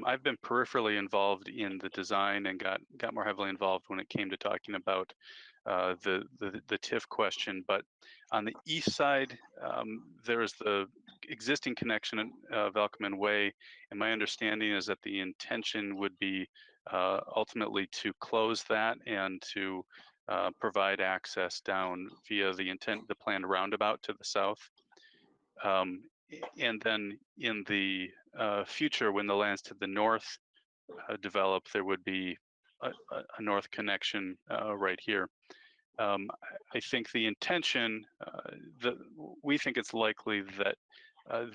I've been peripherally involved in the design and got more heavily involved when it came to talking about the TIF question. But on the east side, there is the existing connection of Elkman Way. And my understanding is that the intention would be ultimately to close that and to provide access down via the planned roundabout to the south. And then in the future, when the lands to the north develop, there would be a north connection right here. I think the intention, we think it's likely that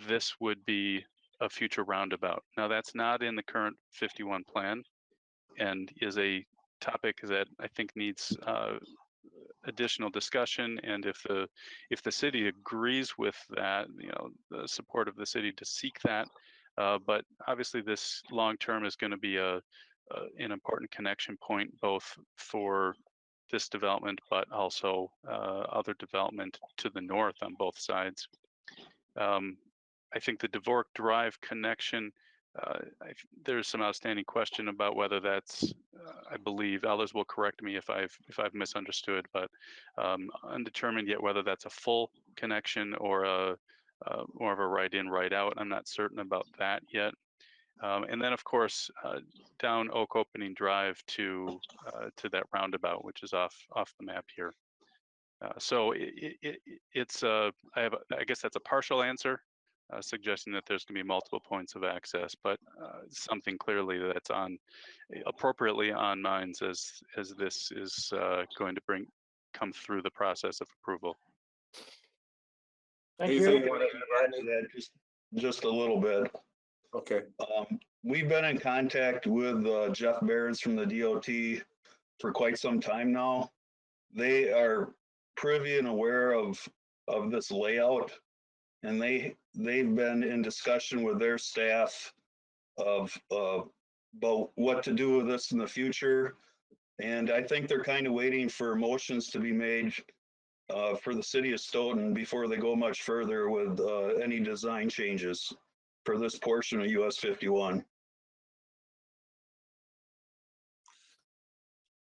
this would be a future roundabout. Now, that's not in the current 51 plan and is a topic that I think needs additional discussion. And if the city agrees with that, the support of the city to seek that. But obviously this long-term is going to be an important connection point, both for this development, but also other development to the north on both sides. I think the Dvorak Drive connection, there's some outstanding question about whether that's, I believe, others will correct me if I've misunderstood, but undetermined yet whether that's a full connection or more of a right in, right out. I'm not certain about that yet. And then, of course, down Oak Opening Drive to that roundabout, which is off the map here. So it's I guess that's a partial answer, suggesting that there's going to be multiple points of access, but something clearly that's appropriately on minds as this is going to come through the process of approval.
Thank
Anything
you.
you want to add, Rodney?
Just a little bit.
Okay.
We've been in contact with Jeff Behrens from the DOT for quite some time now. They are privy and aware of this layout, and they've been in discussion with their staff of about what to do with this in the future. And I think they're kind of waiting for motions to be made for the city of Stoughton before they go much further with any design changes for this portion of US 51.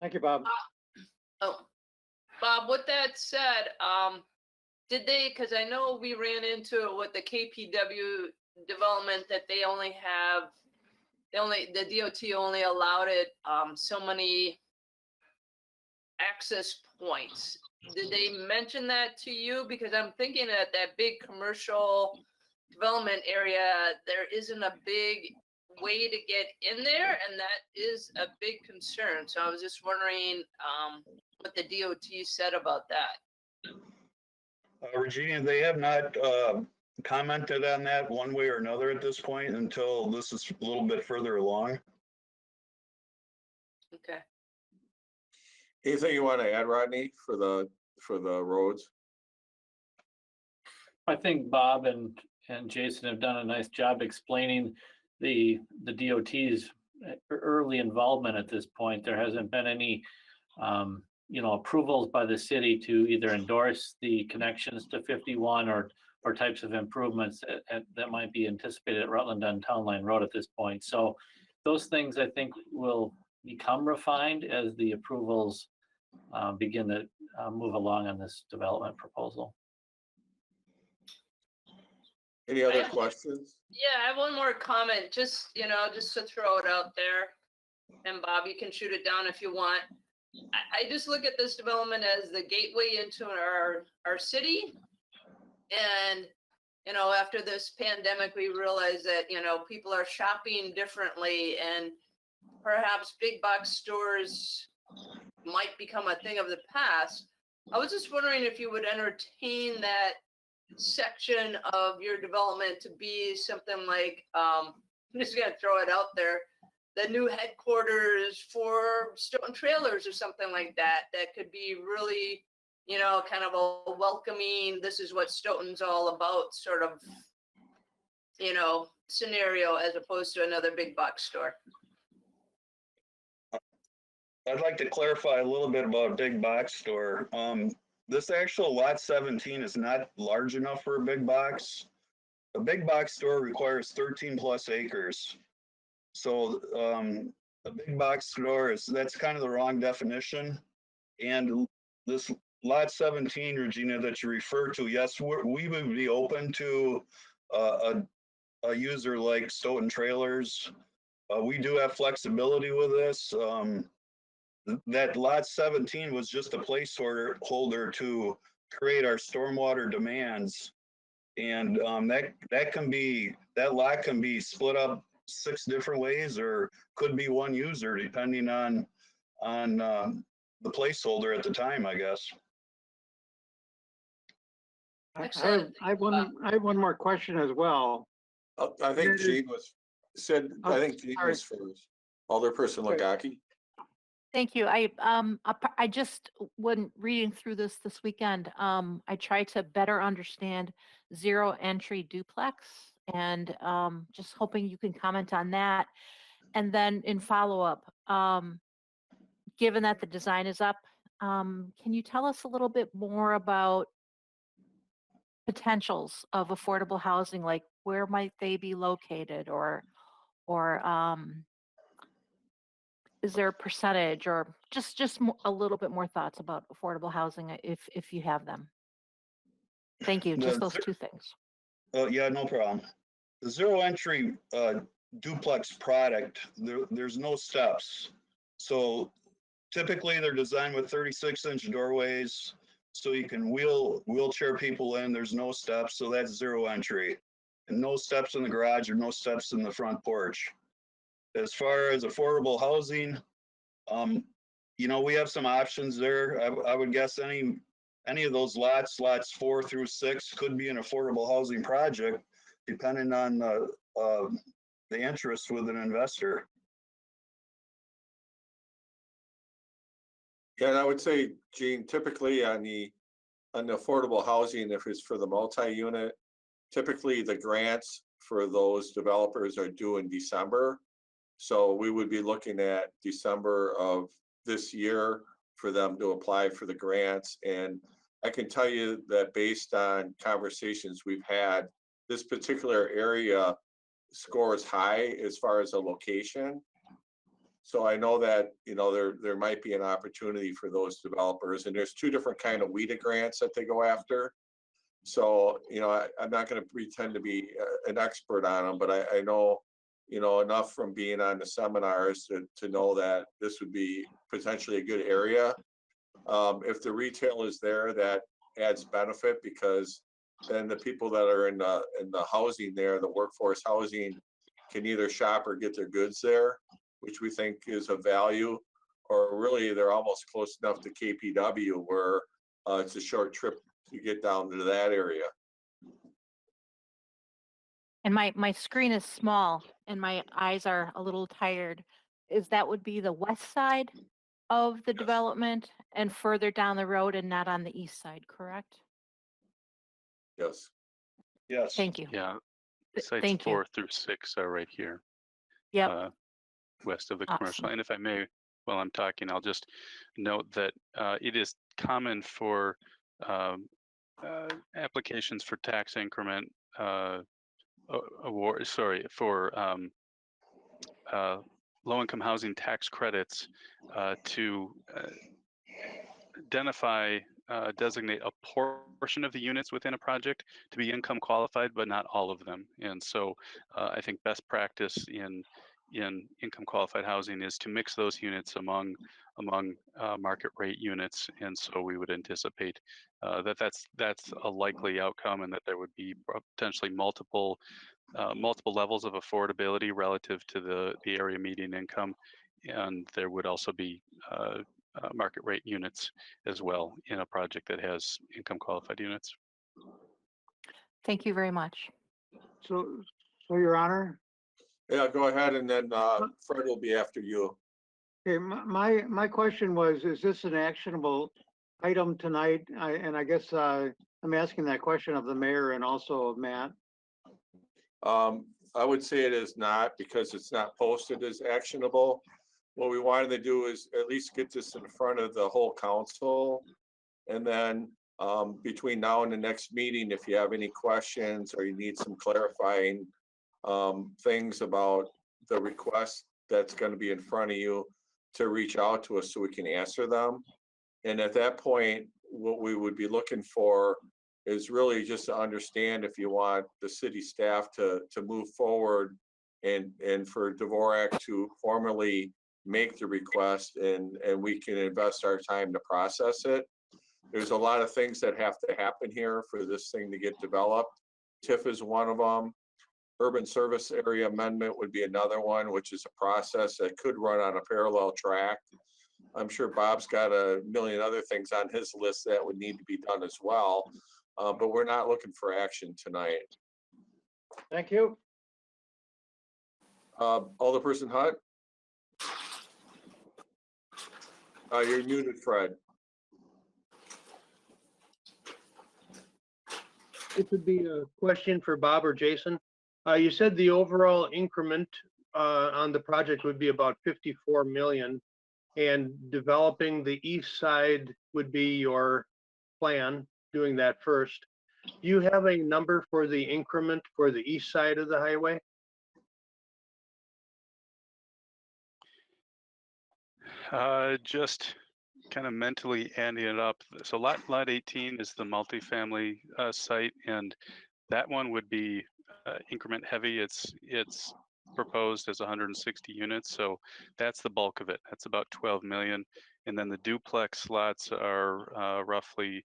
Thank you, Bob.
Bob, with that said, did they, because I know we ran into it with the KPW development that the DOT only allowed it so many access points. Did they mention that to you? Because I'm thinking that big commercial development area, there isn't a big way to get in there, and that is a big concern. So I was just wondering what the DOT said about that.
Regina, they have not commented on that one way or another at this point until this is a little bit further along.
Okay.
Anything you want to add, Rodney, for the roads?
I think Bob and Jason have done a nice job explaining the DOT's early involvement at this point. There hasn't been any approvals by the city to either endorse the connections to 51 or types of improvements that might be anticipated at Rutland on Town Line Road at this point. So those things I think will become refined as the approvals begin to move along on this development proposal.
Any other questions?
Yeah, I have one more comment, just to throw it out there. And Bob, you can shoot it down if you want. I just look at this development as the gateway into our city. And, after this pandemic, we realized that, people are shopping differently, and perhaps big box stores might become a thing of the past. I was just wondering if you would entertain that section of your development to be something like, I'm just gonna throw it out there, the new headquarters for Stoughton Trailers or something like that, that could be really, kind of a welcoming, this is what Stoughton's all about sort of, scenario, as opposed to another big box store.
I'd like to clarify a little bit about big box store. This actual lot 17 is not large enough for a big box. A big box store requires 13 plus acres. So a big box store that's kind of the wrong definition. And this lot 17, Regina, that you refer to, yes, we would be open to a user like Stoughton Trailers We do have flexibility with this. That lot 17 was just a placeholder to create our stormwater demands. And that lot can be split up 6 different ways, or could be one user depending on the placeholder at the time, I guess.
Excellent.
I have one more question as well.
I think
That is-
Gene I think Gene
sorry.
was first. Alderperson
Okay.
Lagaki.
Thank you. I just, when reading through this weekend, I tried to better understand zero entry duplex, and just hoping you can comment on that. And then in follow-up, given that the design is up, can you tell us a little bit more about potentials of affordable housing? Like, where might they be located, or is there a percentage, or just a little bit more thoughts about affordable housing if you have them? Thank you. Just those 2 things.
Yeah, no problem. The zero entry duplex product, there's no steps. So typically they're designed with 36-inch doorways, so you can wheelchair people in. There's no steps, so that's zero entry. And no steps in the garage or no steps in the front porch. As far as affordable housing, we have some options there. I would guess any of those lots 4 through 6 could be an affordable housing project, depending on the interest with an investor.
Yeah, and I would say, Gene, typically on the affordable housing, if it's for the multi-unit, typically the grants for those developers are due in December. So we would be looking at December of this year for them to apply for the grants. And I can tell you that based on conversations we've had, this particular area scores high as far as a location. So I know that, there might be an opportunity for those developers, and there's 2 different kind of WIDA grants that they go after. So, I'm not going to pretend to be an expert on them, but I know, enough from being on the seminars to know that this would be potentially a good area. If the retail is there, that adds benefit, because then the people that are in the housing there, the workforce housing, can either shop or get their goods there, which we think is of value, or really they're almost close enough to KPW where it's a short trip to get down to that area.
And my screen is small and my eyes are a little tired. That would be the west side of the development and further down the road, and not on the east side, correct?
Yes.
Yes.
Thank you.
Yeah, sites
Thank you.
4 through 6 are right here.
Yep.
West of the
Awesome.
commercial. And if I may, while I'm talking, I'll just note that it is common for applications for tax increment for low-income housing tax credits to designate a portion of the units within a project to be income qualified, but not all of them. And so I think best practice in income qualified housing is to mix those units among market rate units. And so we would anticipate that's a likely outcome, and that there would be potentially multiple levels of affordability relative to the area median income. And there would also be market rate units as well in a project that has income qualified units.
Thank you very much.
So Your Honor,
Yeah, go ahead, and then Fred will be after you.
okay, my question was, is this an actionable item tonight? And I guess I'm asking that question of the mayor and also of Matt.
I would say it is not, because it's not posted as actionable. What we wanted to do is at least get this in front of the whole council. And then between now and the next meeting, if you have any questions or you need some clarifying things about the request that's going to be in front of you, to reach out to us so we can answer them. And at that point, what we would be looking for is really just to understand if you want the city staff to move forward and for Dvorak to formally make the request and we can invest our time to process it. There's a lot of things that have to happen here for this thing to get developed. TIF is one of them. Urban Service Area Amendment would be another one, which is a process that could run on a parallel track. I'm sure Bob's got a million other things on his list that would need to be done as well. But we're not looking for action tonight.
Thank you.
Alderperson Hunt? You're muted, Fred.
It would be a question for Bob or Jason. You said the overall increment on the project would be about 54 million, and developing the east side would be your plan, doing that first. Do you have a number for the increment for the east side of the highway?
Just kind of mentally adding it up. So lot 18 is the multifamily site, and that one would be increment heavy. It's proposed as 160 units, so that's the bulk of it. That's about 12 million, and then the duplex lots are roughly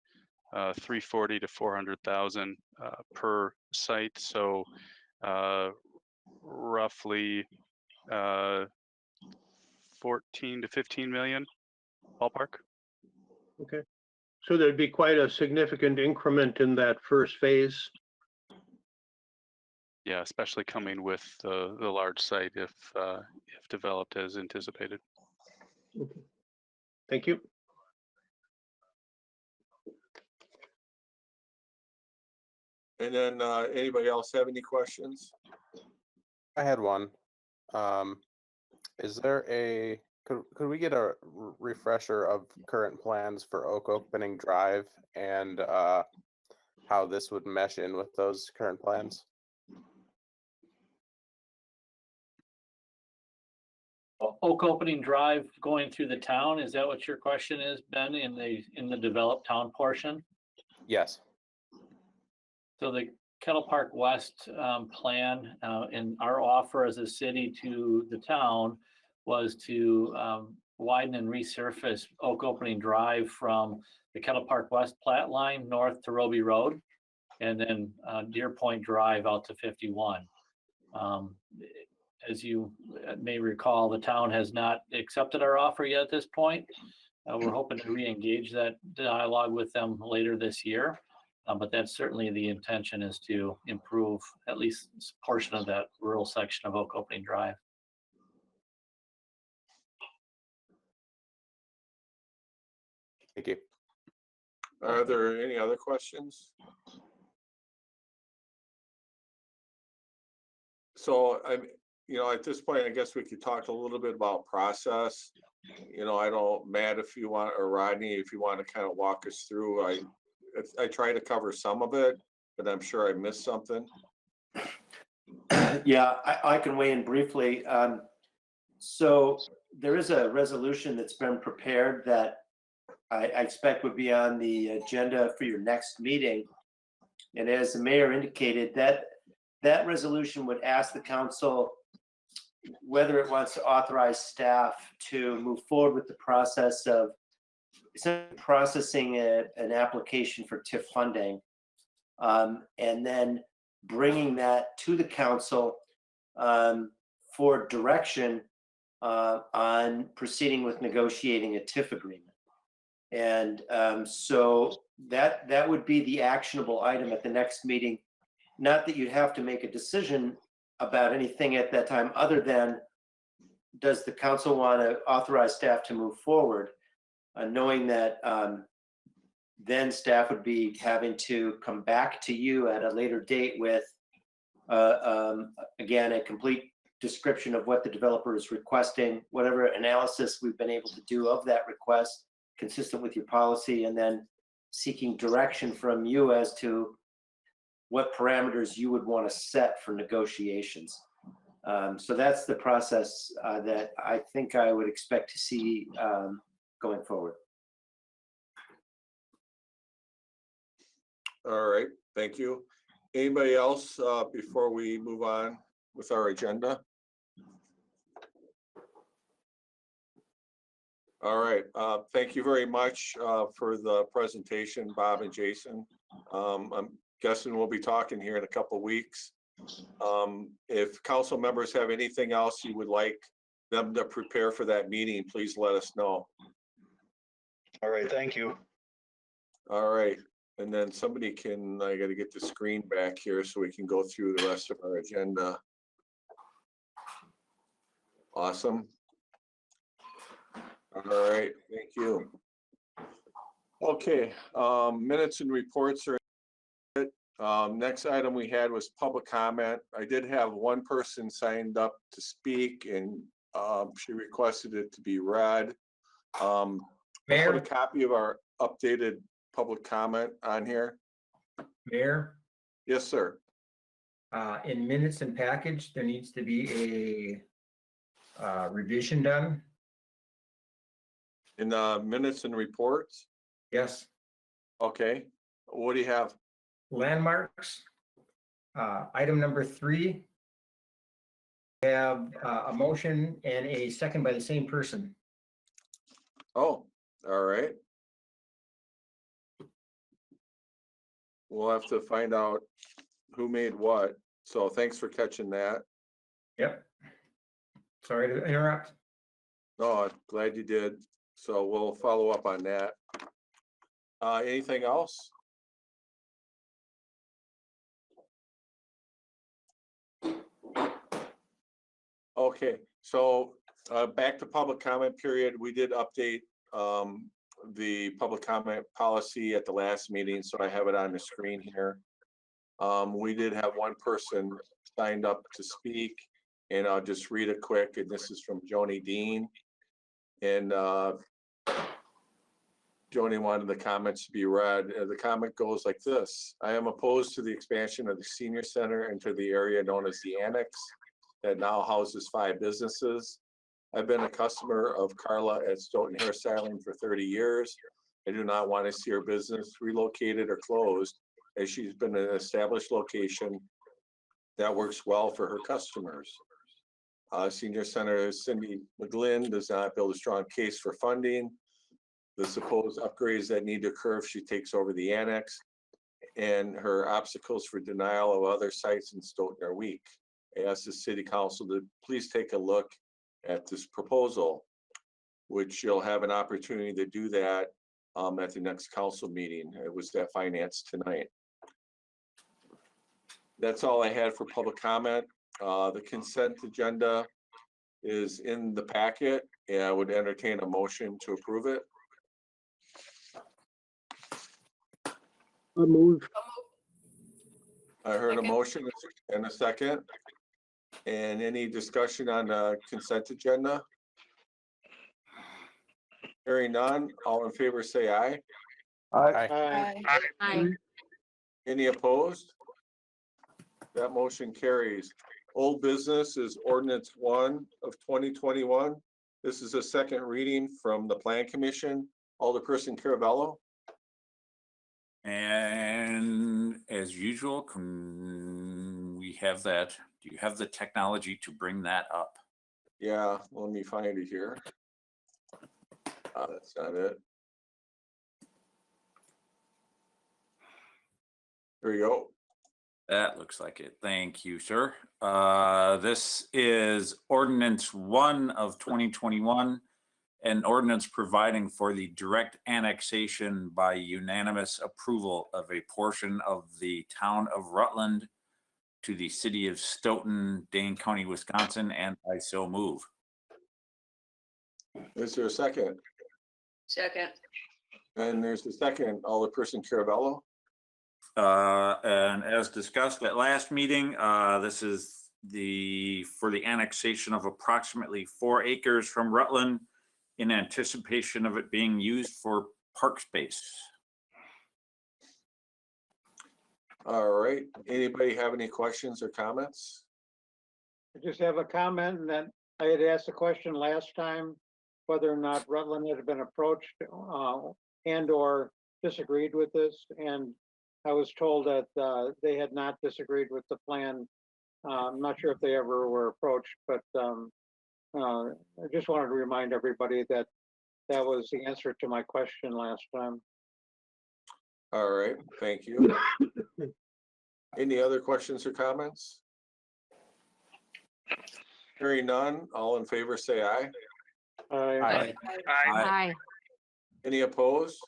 340 to 400,000 per site. So roughly 14 to 15 million ballpark.
Okay, so there'd be quite a significant increment in that first phase.
Yeah, especially coming with the large site if developed as anticipated.
Okay. Thank you.
And then anybody else have any questions?
I had one. Is there a, could we get a refresher of current plans for Oak Opening Drive and how this would mesh in with those current plans?
Oak Opening Drive going through the town, is that what your question is, Ben, in the developed town portion?
Yes.
So the Kettle Park West plan and our offer as a city to the town was to widen and resurface Oak Opening Drive from the Kettle Park West plat line north to Roby Road, and then Deer Point Drive out to 51. As you may recall, the town has not accepted our offer yet at this point. We're hoping to re-engage that dialogue with them later this year. But that's certainly the intention, is to improve at least a portion of that rural section of Oak Opening Drive.
Thank you.
Are there any other questions? So at this point, I guess we could talk a little bit about process. I don't, Matt, if you want, or Rodney, if you want to kind of walk us through. I try to cover some of it, but I'm sure I missed something.
Yeah, I can weigh in briefly. So there is a resolution that's been prepared that I expect would be on the agenda for your next meeting. And as the mayor indicated, that resolution would ask the council whether it wants to authorize staff to move forward with the process of processing an application for TIF funding, and then bringing that to the council for direction on proceeding with negotiating a TIF agreement. And so that would be the actionable item at the next meeting. Not that you'd have to make a decision about anything at that time, other than, does the council want to authorize staff to move forward? Knowing that then staff would be having to come back to you at a later date with, again, a complete description of what the developer is requesting, whatever analysis we've been able to do of that request, consistent with your policy, and then seeking direction from you as to what parameters you would want to set for negotiations. So that's the process that I think I would expect to see going forward.
All right, thank you. Anybody else before we move on? with our agenda? All right, thank you very much for the presentation, Bob and Jason. I'm guessing we'll be talking here in a couple of weeks. If council members have anything else you would like them to prepare for that meeting, please let us know.
All right, thank you.
All right, and then somebody can, I gotta get the screen back here so we can go through the rest of our agenda. Awesome. All right, thank you. Okay, minutes and reports are it. Next item we had was public comment. I did have one person signed up to speak and she requested it to be read. I put a copy of our updated public comment on here.
Mayor,
Yes, sir.
in minutes and package, there needs to be a revision done.
In the minutes and reports?
Yes,
Okay, what do you have?
landmarks. Item number 3. Have a motion and a second by the same person.
Oh, all right. We'll have to find out who made what. So thanks for catching that.
Yep. Sorry to interrupt.
No, I'm glad you did. So we'll follow up on that. Anything else? Okay, so back to public comment period. We did update the public comment policy at the last meeting, so I have it on the screen here. We did have one person signed up to speak, and I'll just read it quick. And this is from Joni Dean. And Joni wanted the comments to be read. The comment goes like this: I am opposed to the expansion of the senior center into the area known as the Annex that now houses 5 businesses. I've been a customer of Carla at Stoughton Hairstyling for 30 years. I do not want to see her business relocated or closed, as she's been an established location that works well for her customers. Senior Center Cindy McGlynn does not build a strong case for funding the supposed upgrades that need to occur if she takes over the annex, and her obstacles for denial of other sites in Stoughton are weak. I asked the city council to please take a look at this proposal, which you'll have an opportunity to do that at the next council meeting. It was that finance tonight. That's all I had for public comment. The consent agenda is in the packet, and I would entertain a motion to approve it.
I move.
I heard a
Second.
motion and a second. And any discussion on the consent agenda? Hearing none, all in favor say aye.
Aye.
Aye.
Any opposed? That motion carries. Old business is ordinance 1 of 2021. This is a second reading from the Plan Commission. Alderperson Caravello.
And as usual, can we have that? Do you have the technology to bring that up?
Yeah, let me find it here. That's not it. There you go.
That looks like it. Thank you, sir. This is ordinance 1 of 2021, an ordinance providing for the direct annexation by unanimous approval of a portion of the town of Rutland to the city of Stoughton, Dane County, Wisconsin, and I so move.
Is there a second?
Second.
And there's the second, Alderperson Caravello.
And as discussed at last meeting, this is for the annexation of approximately 4 acres from Rutland in anticipation of it being used for park space.
All right, anybody have any questions or comments?
I just have a comment, and that I had asked the question last time, whether or not Rutland had been approached and or disagreed with this, and I was told that they had not disagreed with the plan I'm not sure if they ever were approached, but I just wanted to remind everybody that that was the answer to my question last time.
All right, thank you. Any other questions or comments? Hearing none, all in favor say aye.
Aye.
Aye.
Any opposed?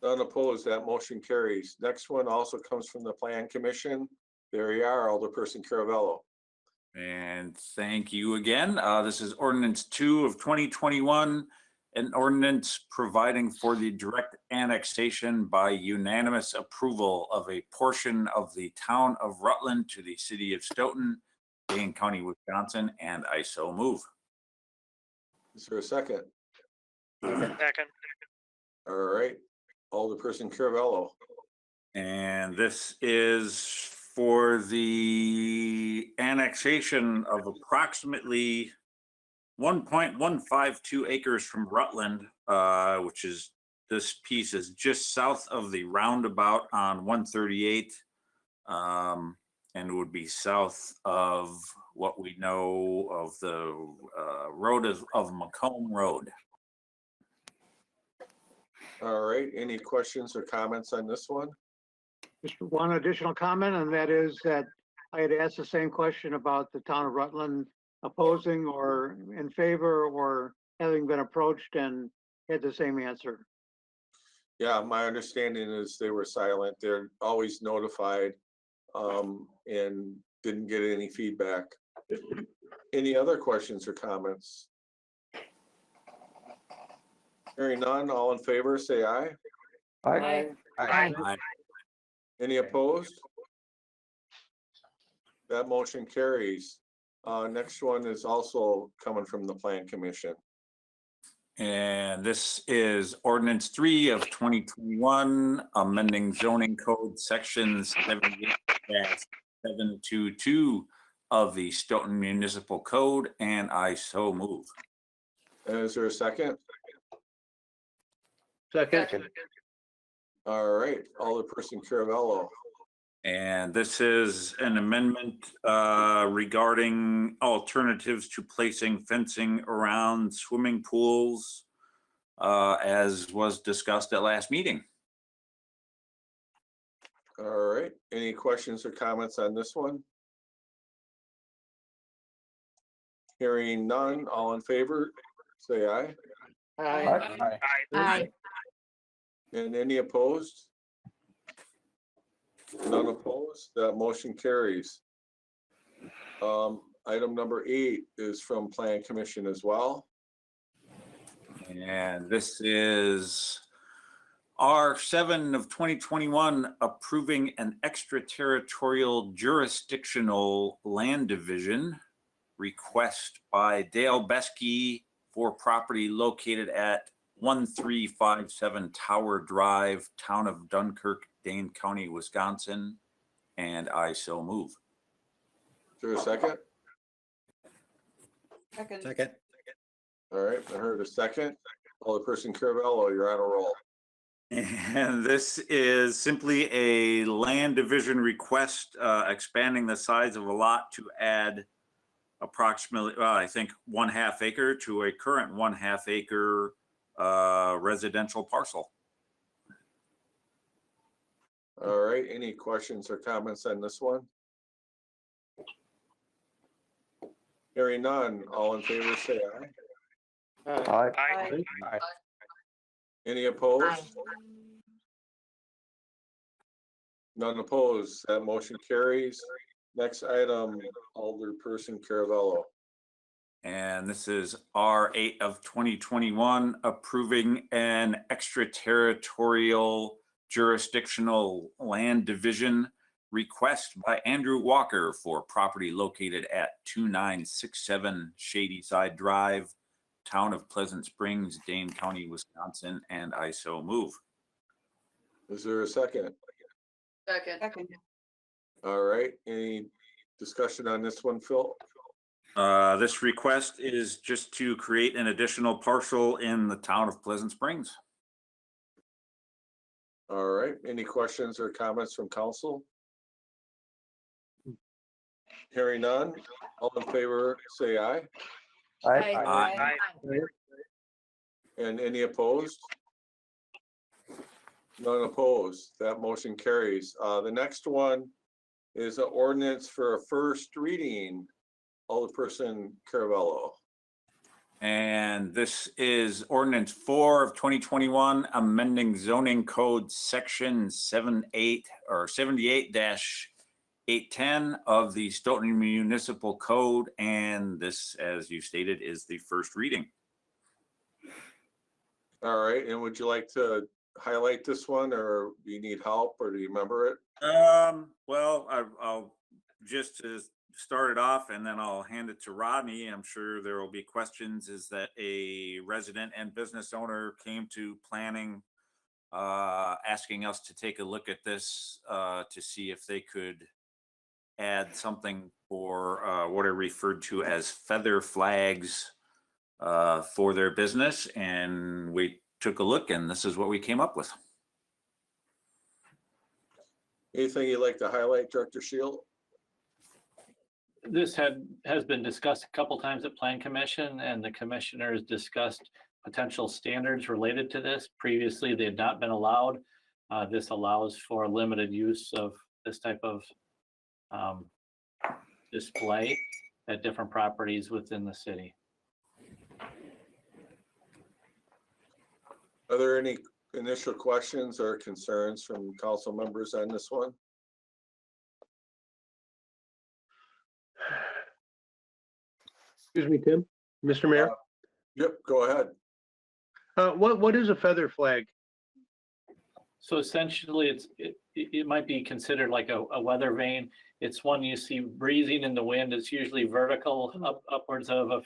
None opposed, that motion carries. Next one also comes from the Plan Commission. There you are, Alderperson Caravello.
And thank you again. This is ordinance 2 of 2021, an ordinance providing for the direct annexation by unanimous approval of a portion of the town of Rutland to the city of Stoughton, Dane County, Wisconsin, and I so move.
Is there a second?
Second.
All right, Alderperson Caravello.
And this is for the annexation of approximately 1.152 acres from Rutland, which is, this piece is just south of the roundabout on 138, and would be south of what we know of the road of Macomb Road.
All right, any questions or comments on this one?
Just one additional comment, and that is that I had asked the same question about the town of Rutland opposing or in favor or having been approached, and had the same answer.
Yeah, my understanding is they were silent. They're always notified and didn't get any feedback. Any other questions or comments? Hearing none, all in favor, say aye.
Aye.
Aye.
Any opposed? That motion carries. Next one is also coming from the Plan Commission.
And this is ordinance 3 of 2021, amending zoning code sections 78-722 of the Stoughton Municipal Code, and I so move.
Is there a second?
Second.
All right, Alderperson Caravello.
And this is an amendment regarding alternatives to placing fencing around swimming pools, as was discussed at last meeting.
All right, any questions or comments on this one? Hearing none, all in favor, say aye.
Aye.
Aye.
And any opposed? None opposed, that motion carries. Item number 8 is from Plan Commission as well.
And this is R7 of 2021, approving an extraterritorial jurisdictional land division request by Dale Beskey for property located at 1357 Tower Drive, town of Dunkirk, Dane County, Wisconsin, and I so move.
Is there a second?
Second.
All right, I heard a second. Alderperson Caravello, you're on a roll.
And this is simply a land division request, expanding the size of a lot to add approximately, I think 1/2 acre to a current 1/2 acre residential parcel.
All right, any questions or comments on this one? Hearing none, all in favor say aye.
Aye.
Any opposed? None opposed, that motion carries. Next item, Alderperson Caravello.
And this is R8 of 2021, approving an extraterritorial jurisdictional land division request by Andrew Walker for property located at 2967 Shadyside Drive, town of Pleasant Springs, Dane County, Wisconsin, and I so move.
Is there a second?
Second.
All right, any discussion on this one, Phil?
This request is just to create an additional parcel in the town of Pleasant Springs.
All right, any questions or comments from council? Hearing none, all in favor, say aye.
Aye.
And any opposed? None opposed. That motion carries. The next one is an ordinance for a first reading. Alderperson Caravello.
And this is ordinance 4 of 2021, amending zoning code section 78-810 of the Stoughton Municipal Code. And this, as you stated, is the first reading.
All right, and would you like to highlight this one, or do you need help, or do you remember it?
Well, I'll just start it off and then I'll hand it to Rodney. I'm sure there will be questions. Is that a resident and business owner came to planning, asking us to take a look at this to see if they could add something for what are referred to as feather flags for their business. And we took a look and this is what we came up with.
Anything you'd like to highlight, Director Shield?
This has been discussed a couple times at Plan Commission, and the commissioners discussed potential standards related to this. Previously, they had not been allowed. This allows for limited use of this type of display at different properties within the city.
Are there any initial questions or concerns from council members on this one?
Excuse me, Tim, Mr. Mayor.
Yep, go ahead.
What is a feather flag?
So essentially, it might be considered like a weather vane. It's one you see breezing in the wind. It's usually vertical, upwards of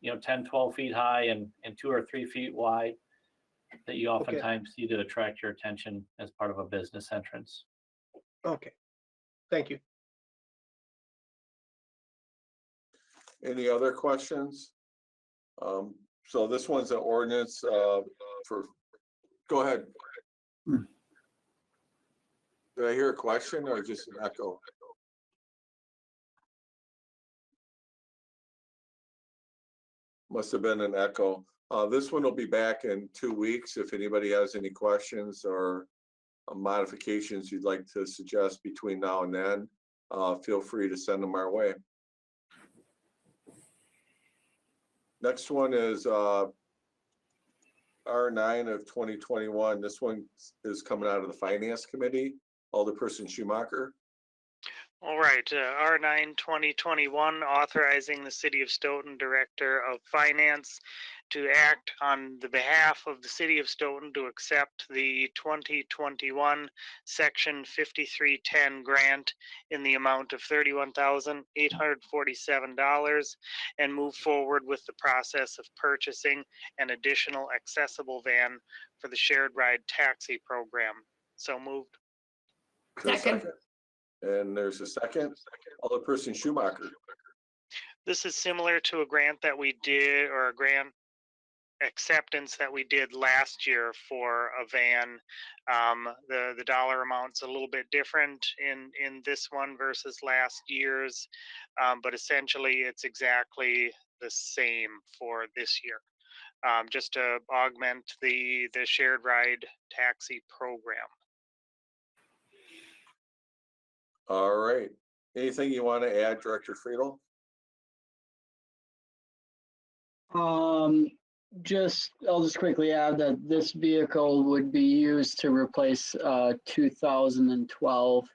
10, 12 feet high and 2 or 3 feet wide, that you oftentimes see to attract your attention as part of a business entrance.
Okay, thank you.
Any other questions? So this one's an ordinance for, go ahead. Did I hear a question or just an echo? Must have been an echo. This one will be back in 2 weeks. If anybody has any questions or modifications you'd like to suggest between now and then, feel free to send them our way. Next one is R9 of 2021. This one is coming out of the Finance Committee. Alderperson Schumacher.
All right, R9 2021, authorizing the City of Stoughton Director of Finance to act on the behalf of the City of Stoughton to accept the 2021 Section 5310 grant in the amount of $31,847 and move forward with the process of purchasing an additional accessible van for the shared ride taxi program. So moved.
Second. And there's a second. Alderperson Schumacher.
This is similar to a grant that we did, or a grant acceptance that we did last year for a van. The dollar amount's a little bit different in this one versus last year's, but essentially it's exactly the same for this year, just to augment the shared ride taxi program.
All right. Anything you want to add, Director Friedel?
I'll just quickly add that this vehicle would be used to replace 2012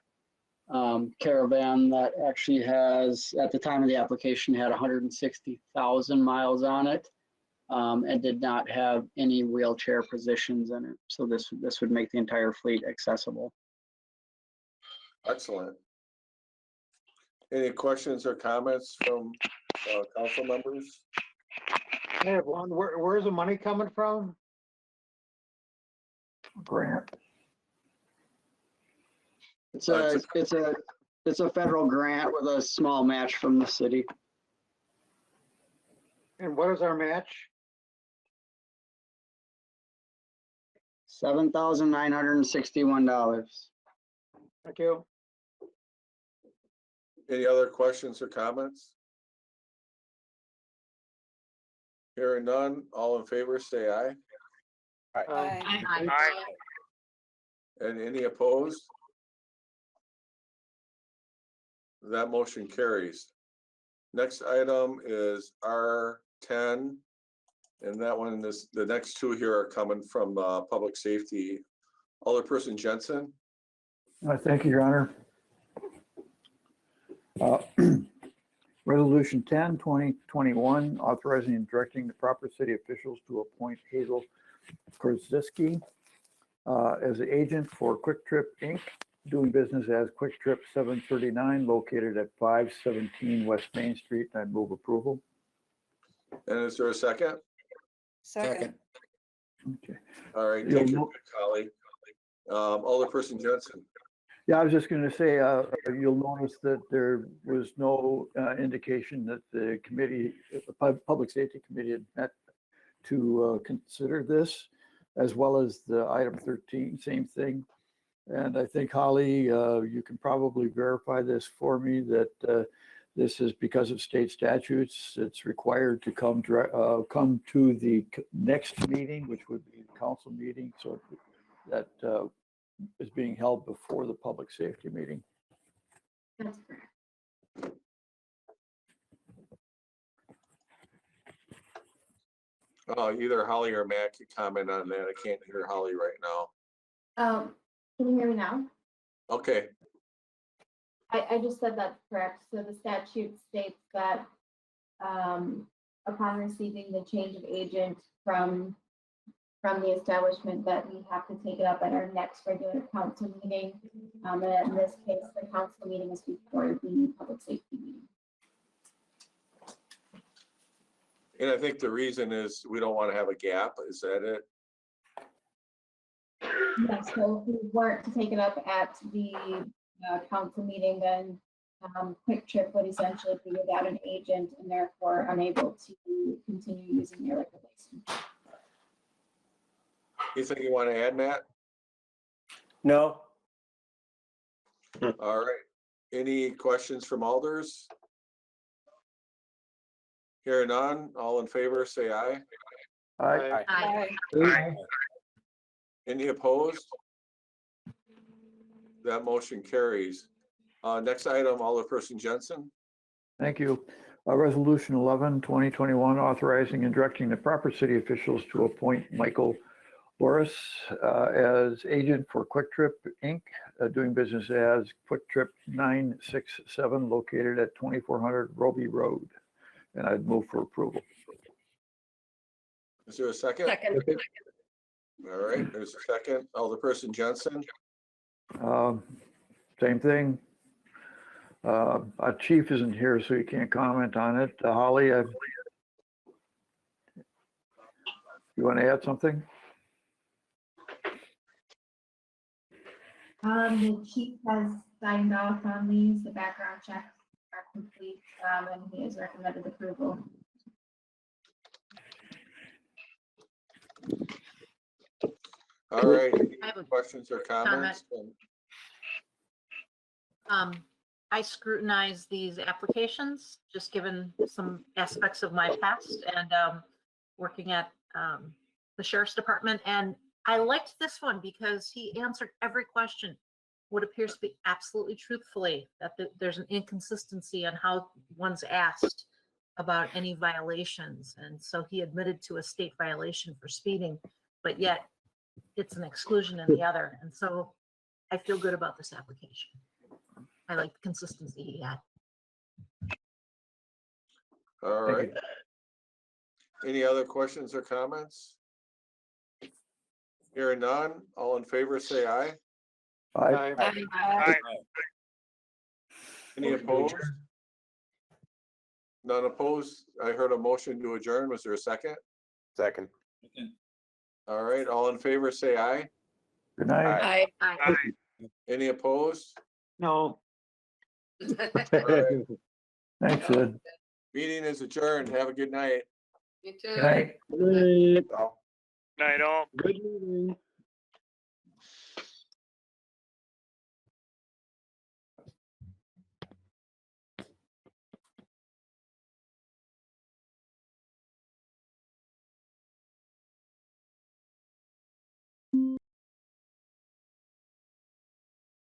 Caravan that actually has, at the time of the application, had 160,000 miles on it, and did not have any wheelchair positions in it. So this would make the entire fleet accessible.
Excellent. Any questions or comments from council members?
I have one. Where's the money coming from?
Grant.
It's a federal grant with a small match from the city.
And what is our match?
$7,961.
Thank you.
Any other questions or comments? Hearing none, all in favor, say aye.
Aye.
And any opposed? That motion carries. Next item is R10. And that one is, the next two here are coming from Public Safety. Alderperson Jensen.
Thank you, Your Honor. Resolution 10, 2021, authorizing and directing the proper city officials to appoint Hazel Korziski as the agent for Quick Trip Inc., doing business as Quick Trip 739, located at 517 West Main Street. I move approval.
And is there a second?
Second.
Okay.
All right,
You'll
thank you,
note-
colleague. Alderperson Jensen.
Yeah, I was just going to say, you'll notice that there was no indication that the committee, the Public Safety Committee had met to consider this, as well as the item 13, same thing. And I think, Holly, you can probably verify this for me, that this is because of state statutes. It's required to come to the next meeting, which would be the council meeting. So that is being held before the public safety meeting.
That's correct.
Either Holly or Matt can comment on that. I can't hear Holly right now.
Can you hear me now?
Okay,
I just said that's correct. So the statute states that upon receiving the change of agent from the establishment, that we have to take it up at our next regular council meeting. And in this case, the council meeting is before the public safety meeting.
and I think the reason is we don't want to have a gap. Is that it?
Yes, so if we weren't to take it up at the council meeting, then Quick Trip would essentially be without an agent and therefore unable to continue using their liquor license.
Anything you want to add, Matt?
No.
All right. Any questions from alders? Hearing none, all in favor, say aye.
Aye.
Aye.
Any opposed? That motion carries. Next item, Alderperson Jensen.
Thank you. Resolution 11, 2021, authorizing and directing the proper city officials to appoint Michael Boris as agent for Quick Trip Inc., doing business as Quick Trip 967, located at 2400 Roby Road. And I'd move for approval.
Is there a second?
Second.
All right, there's a second. Alderperson Jensen.
Same thing. Our chief isn't here, so you can't comment on it. Holly, you want to add something?
The chief has signed off on these. The background checks are complete, and he has recommended approval.
All right,
I have a
questions or comments?
I scrutinize these applications, just given some aspects of my past and working at the sheriff's department. And I liked this one because he answered every question, what appears to be absolutely truthfully, that there's an inconsistency on how one's asked about any violations. And so he admitted to a state violation for speeding, but yet it's an exclusion in the other. And so I feel good about this application. I like the consistency he had.
All right. Any other questions or comments? Hearing none, all in favor, say aye.
Aye.
Aye.
Any opposed? None opposed. I heard a motion to adjourn. Was there a second?
Second.
All right, all in favor, say aye.
Good night.
Aye.
Any opposed?
No.
All right.
Thanks, Ed.
Meeting is adjourned. Have a good night.
You too.
Good night.
Good
Night all.
meeting.